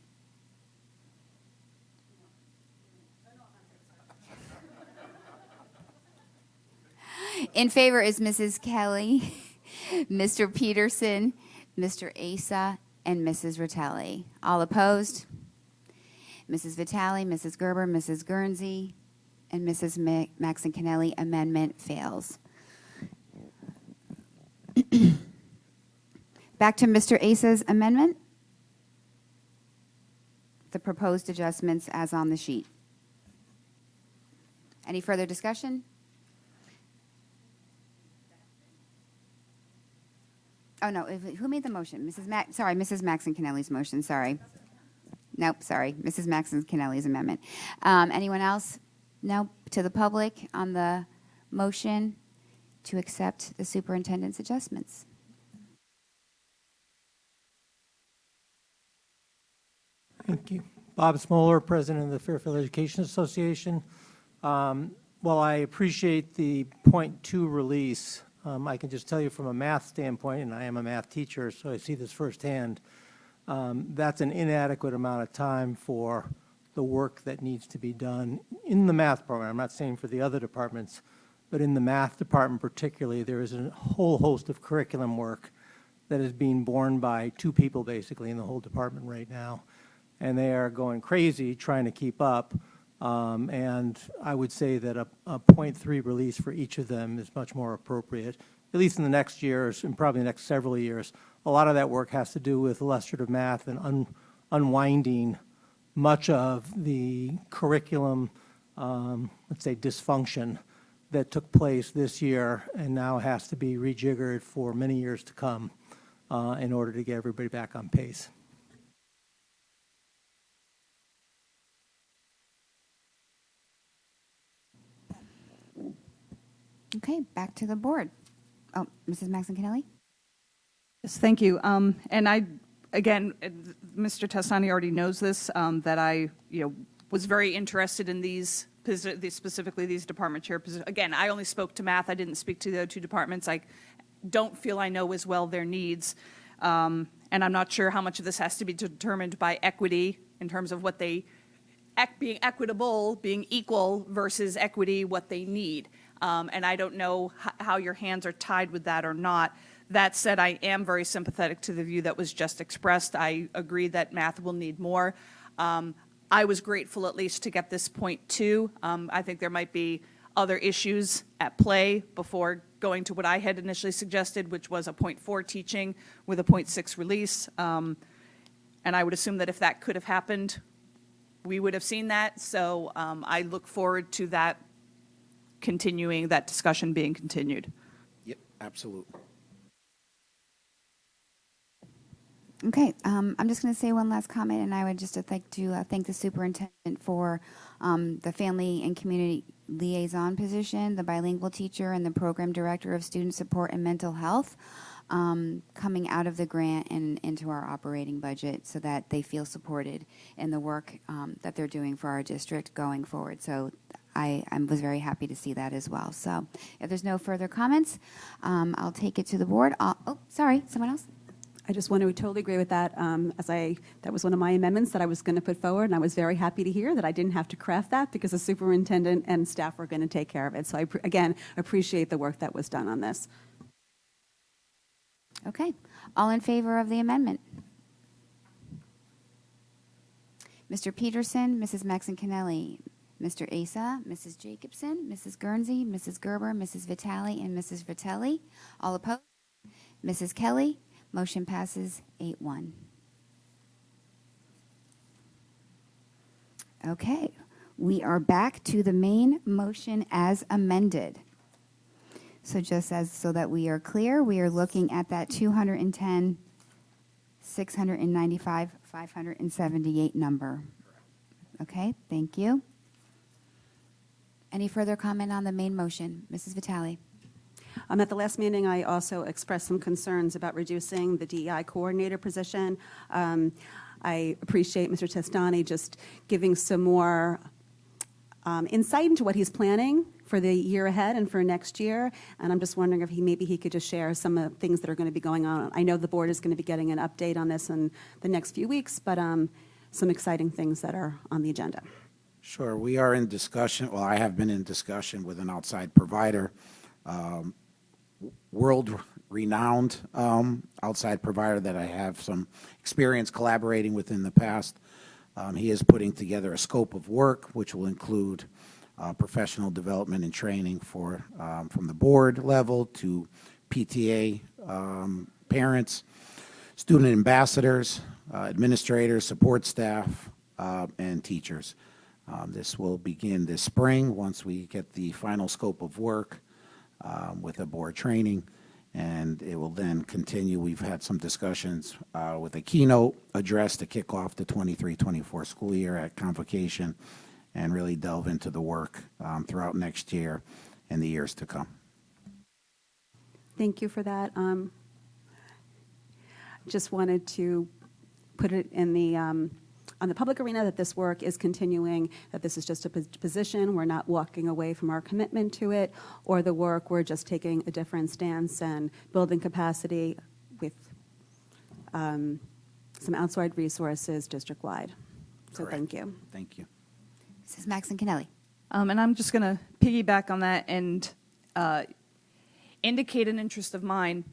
In favor is Mrs. Kelly, Mr. Peterson, Mr. Asa, and Mrs. Ratelli. All opposed? Mrs. Vitale, Mrs. Gerber, Mrs. Guernsey, and Mrs. Maxon Kennelly. Amendment fails. Back to Mr. Asa's amendment. The proposed adjustments as on the sheet. Any further discussion? Oh, no, who made the motion? Mrs. Maxon Kennelly's motion, sorry. Nope, sorry, Mrs. Maxon Kennelly's amendment. Anyone else? No, to the public on the motion to accept the superintendent's adjustments. Thank you. Bob Smoller, President of the Fairfield Education Association. While I appreciate the .2 release, I can just tell you from a math standpoint, and I am a math teacher, so I see this firsthand, that's an inadequate amount of time for the work that needs to be done in the math program. I'm not saying for the other departments, but in the math department particularly, there is a whole host of curriculum work that is being borne by two people basically in the whole department right now. And they are going crazy trying to keep up. And I would say that a .3 release for each of them is much more appropriate, at least in the next years and probably the next several years. A lot of that work has to do with illustrative math and unwinding much of the curriculum, let's say, dysfunction that took place this year and now has to be rejiggered for many years to come in order to get everybody back on pace. Okay, back to the board. Mrs. Maxon Kennelly? Yes, thank you. And I, again, Mr. Testani already knows this, that I, was very interested in specifically these department chair positions. Again, I only spoke to math. I didn't speak to the other two departments. I don't feel I know as well their needs. And I'm not sure how much of this has to be determined by equity in terms of what they, being equitable, being equal versus equity, what they need. And I don't know how your hands are tied with that or not. That said, I am very sympathetic to the view that was just expressed. I agree that math will need more. I was grateful at least to get this point too. I think there might be other issues at play before going to what I had initially suggested, which was a 0.4 teaching with a 0.6 release. And I would assume that if that could have happened, we would have seen that. So I look forward to that continuing, that discussion being continued. Yep, absolutely. Okay, I'm just going to say one last comment, and I would just like to thank the superintendent for the family and community liaison position, the bilingual teacher, and the program director of student support and mental health coming out of the grant and into our operating budget so that they feel supported in the work that they're doing for our district going forward. So I was very happy to see that as well. So if there's no further comments, I'll take it to the board. Oh, sorry, someone else? I just want to totally agree with that. That was one of my amendments that I was going to put forward, and I was very happy to hear that I didn't have to craft that because the superintendent and staff were going to take care of it. So I, again, appreciate the work that was done on this. Okay, all in favor of the amendment? Mr. Peterson, Mrs. Maxon Kennelly, Mr. Asa, Mrs. Jacobson, Mrs. Guernsey, Mrs. Gerber, Mrs. Vitale, and Mrs. Vitelli. All opposed? Mrs. Kelly? Motion passes 8-1. Okay, we are back to the main motion as amended. So just as so that we are clear, we are looking at that 210, 695, 578 number. Okay, thank you. Any further comment on the main motion? Mrs. Vitale. At the last meeting, I also expressed some concerns about reducing the DEI coordinator position. I appreciate Mr. Testani just giving some more insight into what he's planning for the year ahead and for next year. And I'm just wondering if maybe he could just share some of the things that are going to be going on. I know the board is going to be getting an update on this in the next few weeks, but some exciting things that are on the agenda. Sure. We are in discussion, well, I have been in discussion with an outside provider, world-renowned outside provider that I have some experience collaborating with in the past. He is putting together a scope of work, which will include professional development and training for from the board level to PTA parents, student ambassadors, administrators, support staff, and teachers. This will begin this spring once we get the final scope of work with a board training, and it will then continue. We've had some discussions with a keynote address to kick off the 23-24 school year at Convocation and really delve into the work throughout next year and the years to come. Thank you for that. Just wanted to put it in the on the public arena that this work is continuing, that this is just a position. We're not walking away from our commitment to it or the work. We're just taking a different stance and building capacity with some outside resources district-wide. So Correct. thank you. Thank you. Mrs. Maxon Kennelly. And I'm just going to piggyback on that and indicate an interest of mine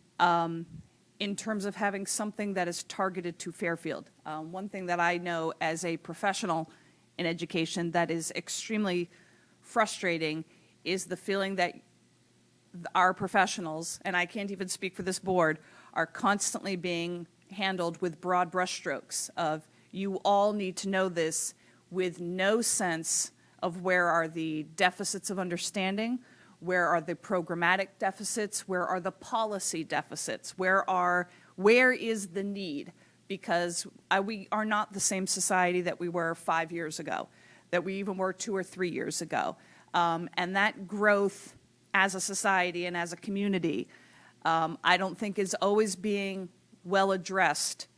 in terms of having something that is targeted to Fairfield. One thing that I know as a professional in education that is extremely frustrating is the feeling that our professionals, and I can't even speak for this board, are constantly being handled with broad brushstrokes of you all need to know this with no sense of where are the deficits of understanding, where are the programmatic deficits, where are the policy deficits, where is the need? Because we are not the same society that we were 5 years ago, that we even were 2 or 3 years ago. And that growth as a society and as a community I don't think is always being well addressed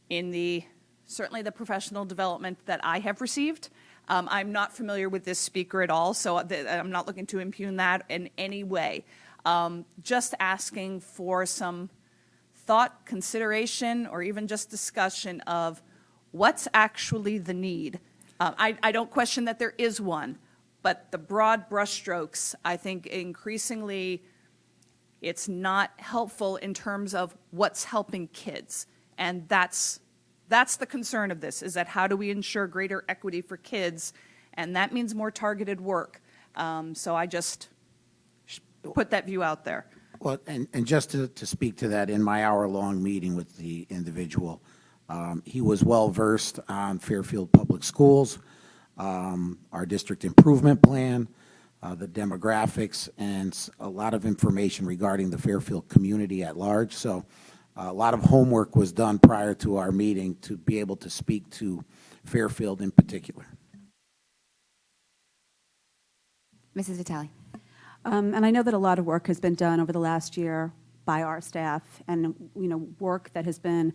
in certainly the professional development that I have received. I'm not familiar with this speaker at all, so I'm not looking to impugn that in any way. Just asking for some thought, consideration, or even just discussion of what's actually the need. I don't question that there is one, but the broad brushstrokes, I think increasingly it's not helpful in terms of what's helping kids. And that's the concern of this, is that how do we ensure greater equity for kids? And that means more targeted work. So I just put that view out there. Well, and just to speak to that, in my hour-long meeting with the individual, he was well-versed on Fairfield Public Schools, our district improvement plan, the demographics, and a lot of information regarding the Fairfield community at large. So a lot of homework was done prior to our meeting to be able to speak to Fairfield in particular. Mrs. Vitale. And I know that a lot of work has been done over the last year by our staff, and work that has been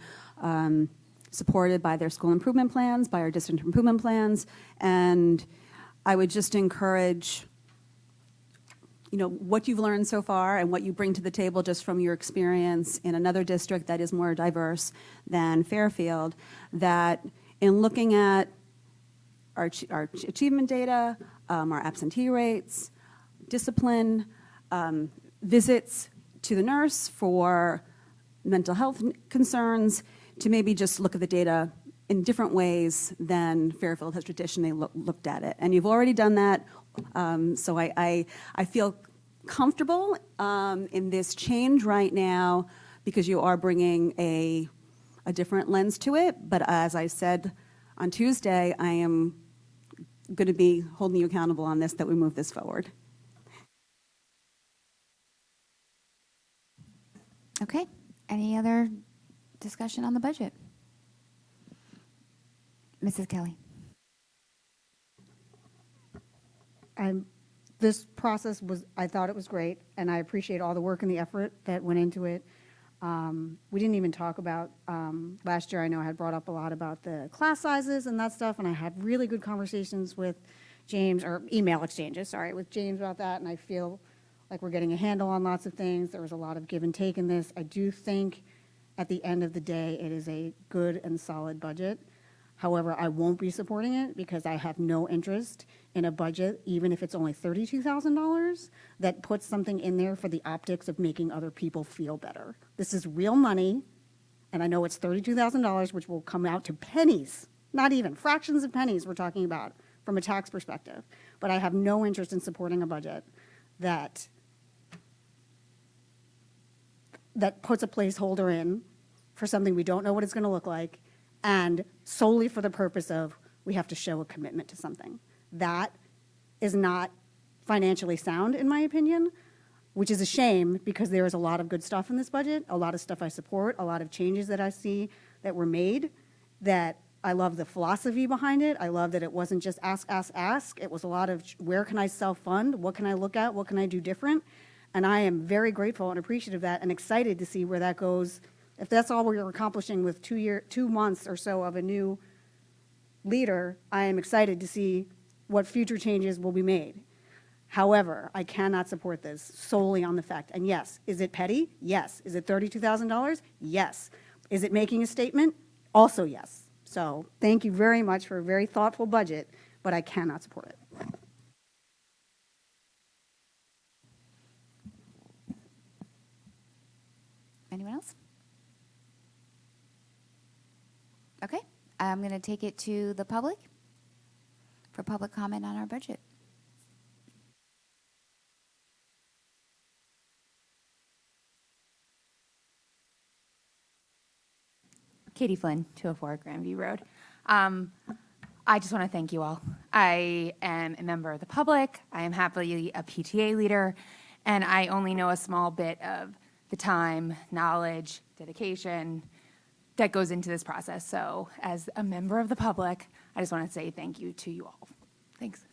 supported by their school improvement plans, by our district improvement plans, and I would just encourage what you've learned so far and what you bring to the table just from your experience in another district that is more diverse than Fairfield, that in looking at our achievement data, our absentee rates, discipline, visits to the nurse for mental health concerns, to maybe just look at the data in different ways than Fairfield has traditionally looked at it. And you've already done that, so I feel comfortable in this change right now because you are bringing a different lens to it. But as I said on Tuesday, I am going to be holding you accountable on this, that we move this forward. Okay. Any other discussion on the budget? Mrs. Kelly. This process I thought it was great, and I appreciate all the work and the effort that went into it. We didn't even talk about, last year I know I had brought up a lot about the class sizes and that stuff, and I had really good conversations with James, or email exchanges, sorry, with James about that, and I feel like we're getting a handle on lots of things. There was a lot of give and take in this. I do think at the end of the day, it is a good and solid budget. However, I won't be supporting it because I have no interest in a budget, even if it's only $32,000, that puts something in there for the optics of making other people feel better. This is real money, and I know it's $32,000, which will come out to pennies, not even fractions of pennies we're talking about from a tax perspective. But I have no interest in supporting a budget that puts a placeholder in for something we don't know what it's going to look like, and solely for the purpose of we have to show a commitment to something. That is not financially sound, in my opinion, which is a shame because there is a lot of good stuff in this budget, a lot of stuff I support, a lot of changes that I see that were made, that I love the philosophy behind it. I love that it wasn't just ask, ask, ask. It was a lot of where can I self-fund? What can I look at? What can I do different? And I am very grateful and appreciative of that and excited to see where that goes. If that's all we're accomplishing with 2 months or so of a new leader, I am excited to see what future changes will be made. However, I cannot support this solely on the fact. And yes, is it petty? Yes. Is it $32,000? Yes. Is it making a statement? Also yes. So thank you very much for a very thoughtful budget, but I cannot support it. Anyone else? Okay, I'm going to take it to the public for public comment on our budget. Katie Flynn, 204 Grandview Road. I just want to thank you all. I am a member of the public. I am happily a PTA leader, and I only know a small bit of the time, knowledge, dedication that goes into this process. So as a member of the public, I just want to say thank you to you all. Thanks.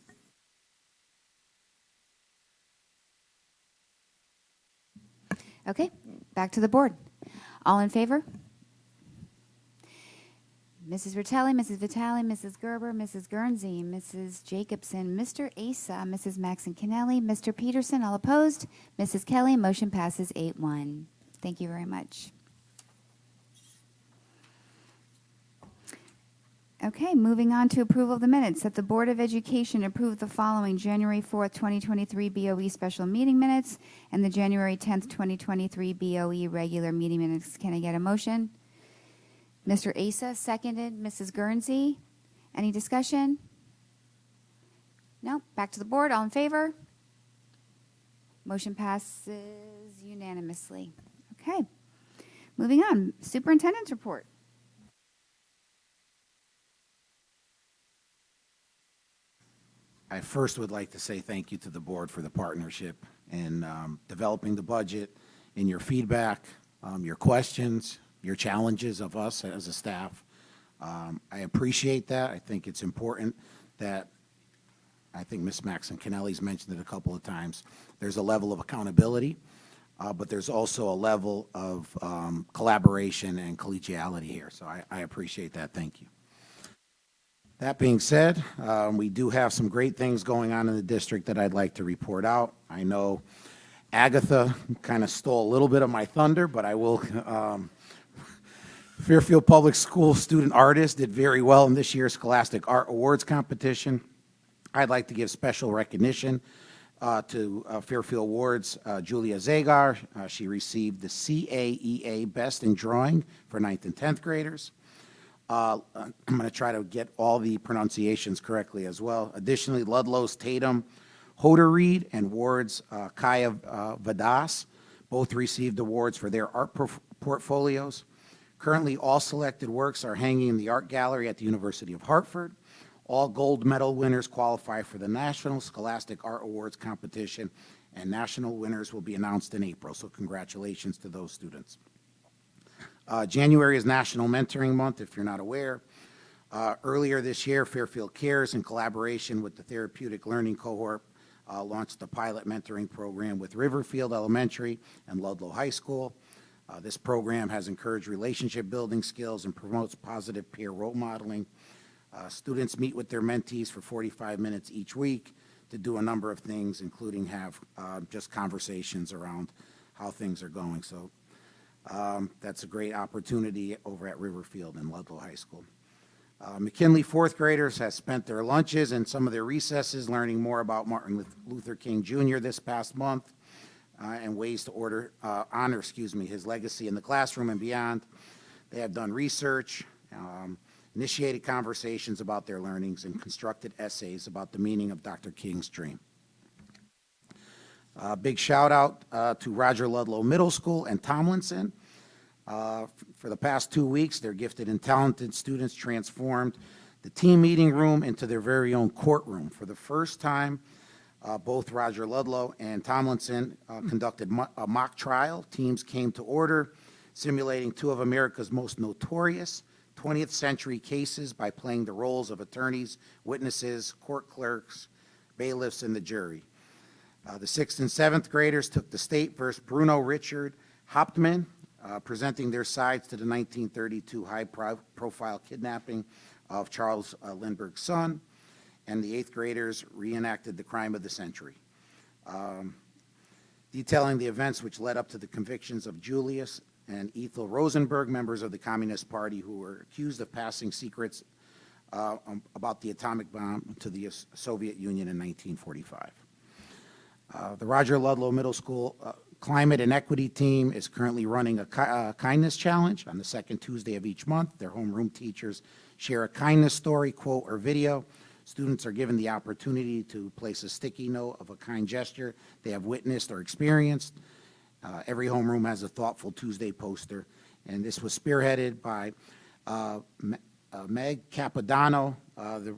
Okay, back to the board. All in favor? Mrs. Ritelli, Mrs. Vitale, Mrs. Gerber, Mrs. Guernsey, Mrs. Jacobson, Mr. Asa, Mrs. Maxon Kennelly, Mr. Peterson, all opposed. Mrs. Kelly, motion passes 8-1. Thank you very much. Okay, moving on to approval of the minutes. That the Board of Education approve the following January 4th, 2023 BOE special meeting minutes and the January 10th, 2023 BOE regular meeting minutes. Can I get a motion? Mr. Asa, seconded. Mrs. Guernsey, any discussion? No? Back to the board. All in favor? Motion passes unanimously. Okay. Moving on. Superintendent's report. I first would like to say thank you to the board for the partnership in developing the budget, in your feedback, your questions, your challenges of us as a staff. I appreciate that. I think it's important that, I think Ms. Maxon Kennelly's mentioned it a couple of times, there's a level of accountability, but there's also a level of collaboration and collegiality here. So I appreciate that. Thank you. That being said, we do have some great things going on in the district that I'd like to report out. I know Agatha kind of stole a little bit of my thunder, but I will. Fairfield Public School student artists did very well in this year's Scholastic Art Awards competition. I'd like to give special recognition to Fairfield Awards Julia Zagar. She received the CAEA Best in Drawing for 9th and 10th graders. I'm going to try to get all the pronunciations correctly as well. Additionally, Ludlow's Tatum Hoderreed and Ward's Kaya Vadas both received awards for their art portfolios. Currently, all selected works are hanging in the art gallery at the University of Hartford. All gold medal winners qualify for the National Scholastic Art Awards competition, and national winners will be announced in April, so congratulations to those students. January is National Mentoring Month, if you're not aware. Earlier this year, Fairfield Cares, in collaboration with the Therapeutic Learning Cohort, launched a pilot mentoring program with Riverfield Elementary and Ludlow High School. This program has encouraged relationship building skills and promotes positive peer role modeling. Students meet with their mentees for 45 minutes each week to do a number of things, including have just conversations around how things are going. So that's a great opportunity over at Riverfield and Ludlow High School. McKinley fourth graders have spent their lunches and some of their recesses learning more about Martin Luther King Jr. this past month and ways to honor his legacy in the classroom and beyond. They have done research, initiated conversations about their learnings, and constructed essays about the meaning of Dr. King's dream. Big shout out to Roger Ludlow Middle School and Tomlinson. For the past 2 weeks, their gifted and talented students transformed the team meeting room into their very own courtroom. For the first time, both Roger Ludlow and Tomlinson conducted a mock trial. Teams came to order, simulating two of America's most notorious 20th century cases by playing the roles of attorneys, witnesses, court clerks, bailiffs, and the jury. The 6th and 7th graders took the state versus Bruno Richard Hauptmann, presenting their sides to the 1932 high-profile kidnapping of Charles Lindbergh's son, and the 8th graders reenacted the crime of the century, detailing the events which led up to the convictions of Julius and Ethel Rosenberg, members of the Communist Party who were accused of passing secrets about the atomic bomb to the Soviet Union in 1945. The Roger Ludlow Middle School Climate and Equity Team is currently running a kindness challenge on the second Tuesday of each month. Their homeroom teachers share a kindness story, quote, or video. Students are given the opportunity to place a sticky note of a kind gesture they have witnessed or experienced. Every homeroom has a Thoughtful Tuesday poster, and this was spearheaded by Meg Capodanno, the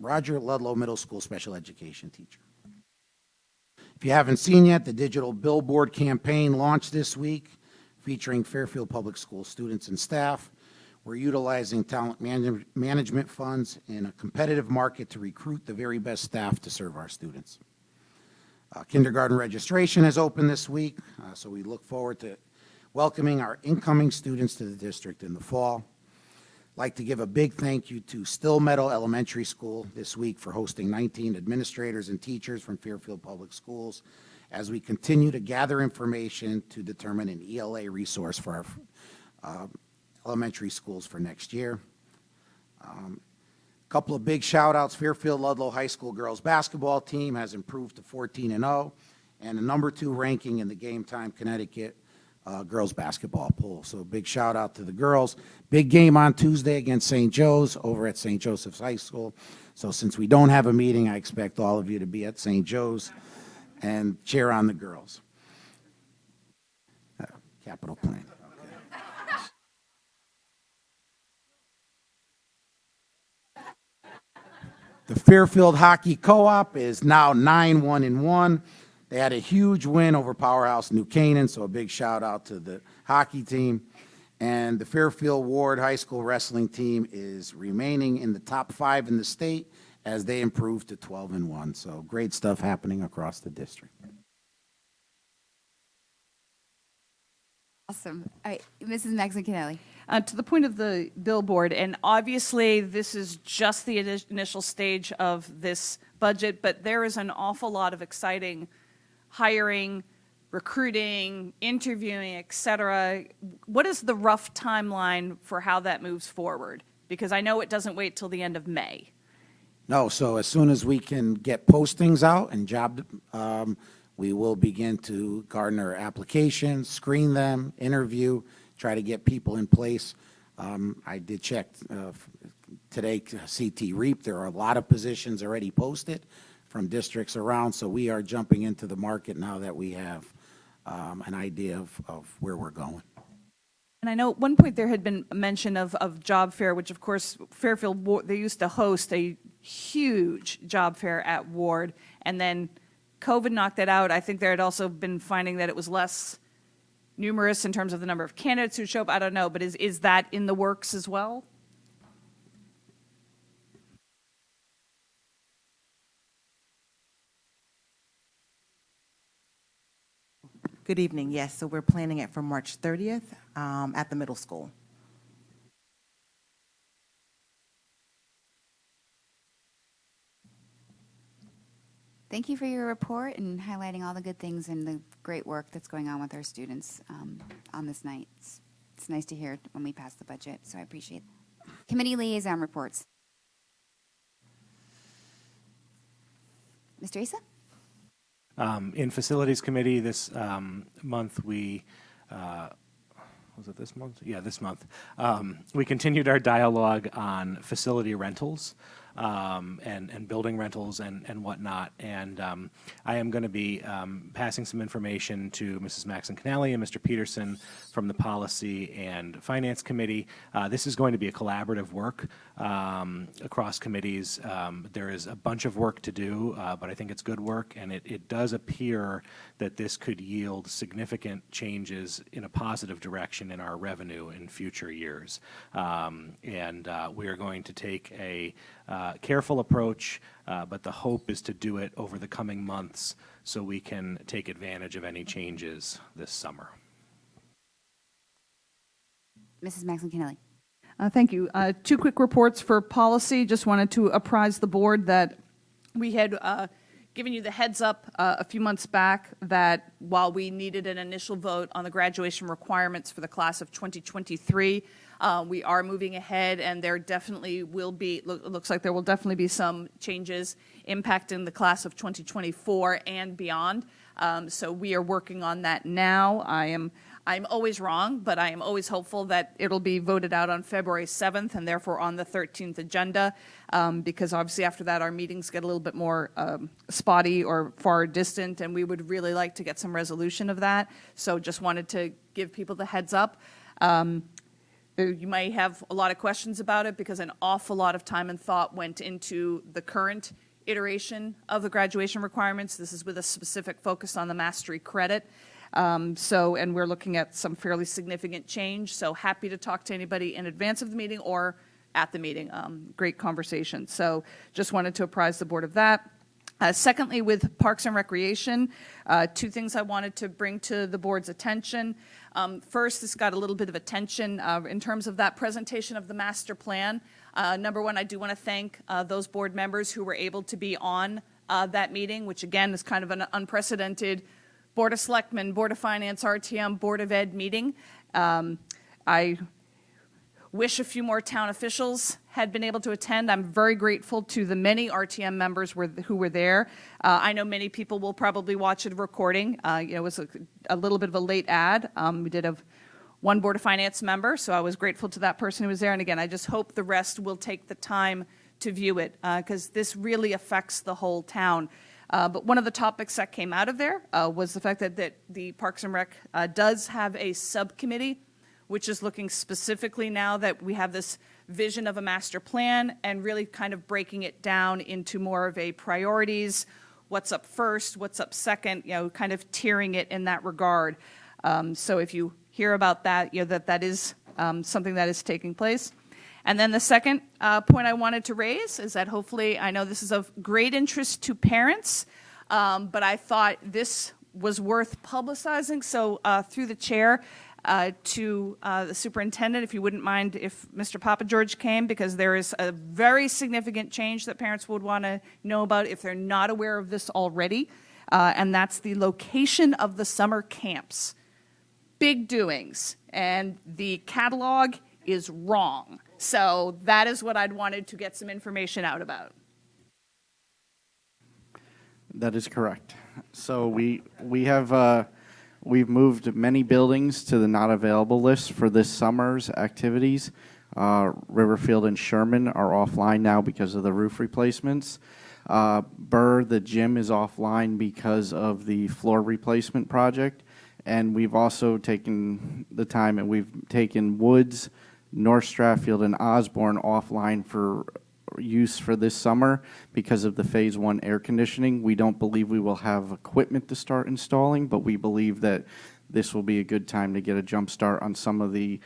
Roger Ludlow Middle School special education teacher. If you haven't seen yet, the digital billboard campaign launched this week, featuring Fairfield Public School students and staff. We're utilizing talent management funds in a competitive market to recruit the very best staff to serve our students. Kindergarten registration is open this week, so we look forward to welcoming our incoming students to the district in the fall. Like to give a big thank you to Still Meadow Elementary School this week for hosting 19 administrators and teachers from Fairfield Public Schools as we continue to gather information to determine an ELA resource for our elementary schools for next year. Couple of big shout-outs. Fairfield Ludlow High School girls basketball team has improved to 14-0 and a number 2 ranking in the Game Time Connecticut girls basketball poll. So big shout-out to the girls. Big game on Tuesday against St. Joe's over at St. Joseph's High School. So since we don't have a meeting, I expect all of you to be at St. Joe's and cheer on the girls. Capital plan. The Fairfield Hockey Co-op is now 9-1-1. They had a huge win over Powerhouse New Canaan, so a big shout out to the hockey team. And the Fairfield Ward High School wrestling team is remaining in the top 5 in the state as they improve to 12-1. So great stuff happening across the district. Awesome. All right, Mrs. Maxon-Kennelly. To the point of the billboard, and obviously this is just the initial stage of this budget, but there is an awful lot of exciting hiring, recruiting, interviewing, et cetera. What is the rough timeline for how that moves forward? Because I know it doesn't wait till the end of May. No, so as soon as we can get postings out and we will begin to garner applications, screen them, interview, try to get people in place. I did check today, CT REAP. There are a lot of positions already posted from districts around, so we are jumping into the market now that we have an idea of where we're going. And I know at one point there had been a mention of job fair, which of course Fairfield, they used to host a huge job fair at Ward, and then COVID knocked that out. I think there had also been finding that it was less numerous in terms of the number of candidates who show up. I don't know, but is that in the works as well? Good evening. Yes, so we're planning it for March 30th at the middle school. Thank you for your report and highlighting all the good things and the great work that's going on with our students on this night. It's nice to hear when we pass the budget, so I appreciate it. Committee liaison reports. Mr. Issa? In Facilities Committee this month, we was it this month? Yeah, this month. We continued our dialogue on facility rentals and building rentals and whatnot. And I am going to be passing some information to Mrs. Maxon-Kennelly and Mr. Peterson from the Policy and Finance Committee. This is going to be a collaborative work across committees. There is a bunch of work to do, but I think it's good work, and it does appear that this could yield significant changes in a positive direction in our revenue in future years. And we are going to take a careful approach, but the hope is to do it over the coming months so we can take advantage of any changes this summer. Mrs. Maxon-Kennelly. Thank you. 2 quick reports for policy. Just wanted to apprise the board that we had given you the heads up a few months back that while we needed an initial vote on the graduation requirements for the class of 2023, we are moving ahead, and there definitely will be, looks like there will definitely be some changes impacting the class of 2024 and beyond. So we are working on that now. I'm always wrong, but I am always hopeful that it'll be voted out on February 7th and therefore on the 13th agenda, because obviously after that our meetings get a little bit more spotty or far distant, and we would really like to get some resolution of that. So just wanted to give people the heads up. You might have a lot of questions about it because an awful lot of time and thought went into the current iteration of the graduation requirements. This is with a specific focus on the mastery credit. And we're looking at some fairly significant change. So happy to talk to anybody in advance of the meeting or at the meeting. Great conversation. So just wanted to apprise the board of that. Secondly, with Parks and Recreation, two things I wanted to bring to the board's attention. First, this got a little bit of attention in terms of that presentation of the master plan. Number one, I do want to thank those board members who were able to be on that meeting, which again is kind of an unprecedented Board of Selectmen, Board of Finance, RTM, Board of Ed meeting. I wish a few more town officials had been able to attend. I'm very grateful to the many RTM members who were there. I know many people will probably watch it recording. It was a little bit of a late ad. We did have one Board of Finance member, so I was grateful to that person who was there. And again, I just hope the rest will take the time to view it, because this really affects the whole town. But one of the topics that came out of there was the fact that the Parks and Rec does have a subcommittee, which is looking specifically now that we have this vision of a master plan and really kind of breaking it down into more of a priorities, what's up first, what's up second, kind of tiering it in that regard. So if you hear about that, that is something that is taking place. And then the second point I wanted to raise is that hopefully, I know this is of great interest to parents, but I thought this was worth publicizing. So through the chair, to the superintendent, if you wouldn't mind if Mr. Papa George came, because there is a very significant change that parents would want to know about if they're not aware of this already, and that's the location of the summer camps. Big doings, and the catalog is wrong. So that is what I'd wanted to get some information out about. That is correct. So we have we've moved many buildings to the not available list for this summer's activities. Riverfield and Sherman are offline now because of the roof replacements. Burr, the gym, is offline because of the floor replacement project. And we've also taken the time and we've taken Woods, North Stratfield, and Osborne offline for use for this summer because of the Phase 1 air conditioning. We don't believe we will have equipment to start installing, but we believe that this will be a good time to get a jump start on some of the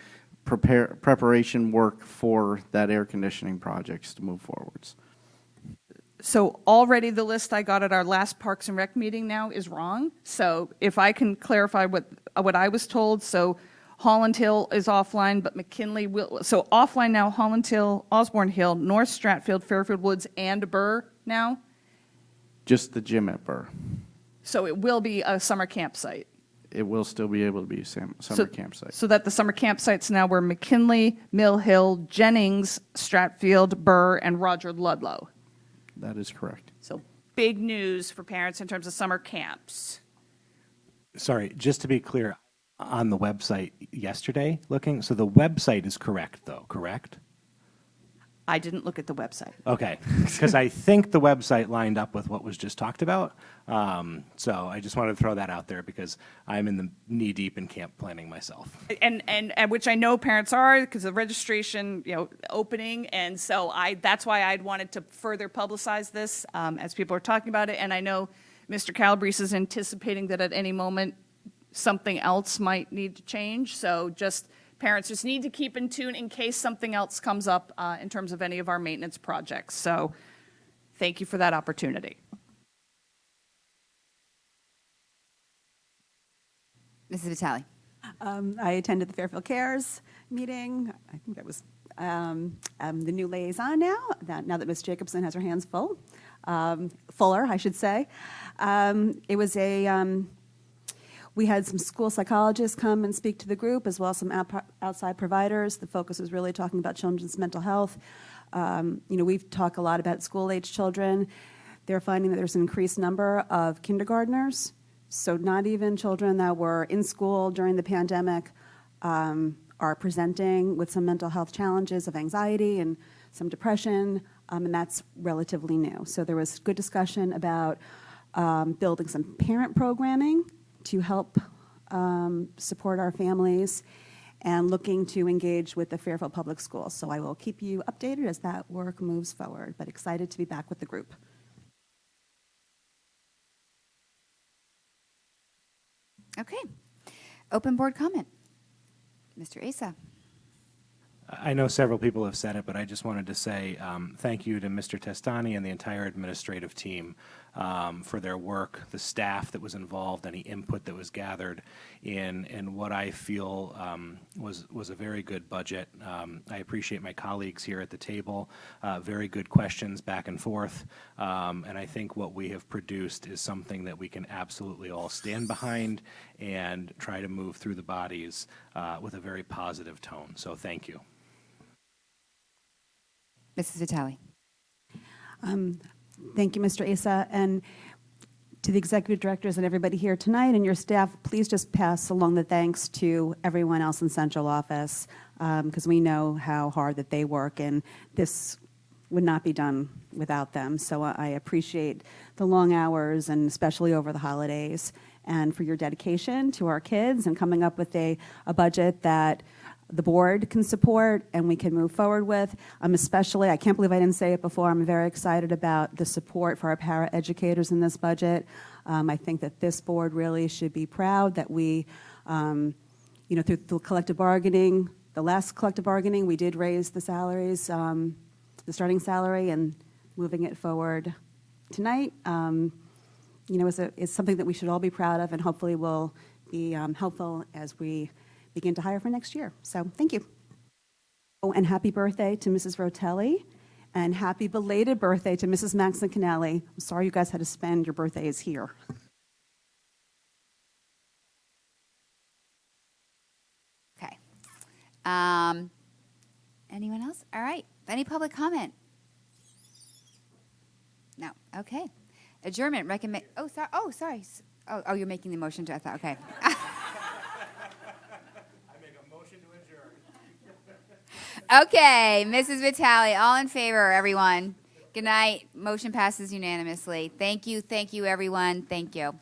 preparation work for that air conditioning projects to move forwards. So already the list I got at our last Parks and Rec meeting now is wrong. So if I can clarify what I was told, so Holland Hill is offline, but McKinley will. So offline now, Holland Hill, Osborne Hill, North Stratfield, Fairfield Woods, and Burr now. Just the gym at Burr. So it will be a summer campsite. It will still be able to be a summer campsite. So that the summer campsites now were McKinley, Mill Hill, Jennings, Stratfield, Burr, and Roger Ludlow. That is correct. So big news for parents in terms of summer camps. Sorry, just to be clear, on the website yesterday looking, so the website is correct though, correct? I didn't look at the website. Okay, because I think the website lined up with what was just talked about. So I just wanted to throw that out there because I'm in the knee deep in camp planning myself. And which I know parents are because of registration, opening. And so that's why I'd wanted to further publicize this as people are talking about it. And I know Mr. Calabrese is anticipating that at any moment something else might need to change. So parents just need to keep in tune in case something else comes up in terms of any of our maintenance projects. So thank you for that opportunity. Mrs. Vitale. I attended the Fairfield Cares meeting. I think that was I'm the new liaison now that Ms. Jacobson has her hands full. Fuller, I should say. It was we had some school psychologists come and speak to the group, as well as some outside providers. The focus was really talking about children's mental health. We've talked a lot about school-age children. They're finding that there's an increased number of kindergartners, so not even children that were in school during the pandemic are presenting with some mental health challenges of anxiety and some depression, and that's relatively new. So there was good discussion about building some parent programming to help support our families and looking to engage with the Fairfield Public Schools. So I will keep you updated as that work moves forward, but excited to be back with the group. Okay. Open board comment. Mr. Asa. I know several people have said it, but I just wanted to say thank you to Mr. Testani and the entire administrative team. for their work, the staff that was involved, any input that was gathered in what I feel was a very good budget. I appreciate my colleagues here at the table. Very good questions back and forth. And I think what we have produced is something that we can absolutely all stand behind and try to move through the bodies with a very positive tone. So thank you. Mrs. Vitale. Thank you, Mr. Asa, and to the executive directors and everybody here tonight and your staff, please just pass along the thanks to everyone else in central office, because we know how hard that they work, and this would not be done without them. So I appreciate the long hours, and especially over the holidays, and for your dedication to our kids and coming up with a budget that the board can support and we can move forward with. Especially, I can't believe I didn't say it before, I'm very excited about the support for our para-educators in this budget. I think that this board really should be proud that we, through the collective bargaining, the last collective bargaining, we did raise the salaries, the starting salary, and moving it forward tonight, is something that we should all be proud of, and hopefully will be helpful as we begin to hire for next year. So thank you. Oh, and happy birthday to Mrs. Rotelli, and happy belated birthday to Mrs. Maxon Canelli. I'm sorry you guys had to spend your birthdays here. Okay. Anyone else? All right. Any public comment? No. Okay. Adjournment. Recommend. Oh, sorry. Oh, sorry. Oh, you're making the motion to. I thought. Okay. Okay, Mrs. Vitale, all in favor, everyone. Good night. Motion passes unanimously. Thank you, everyone. Thank you.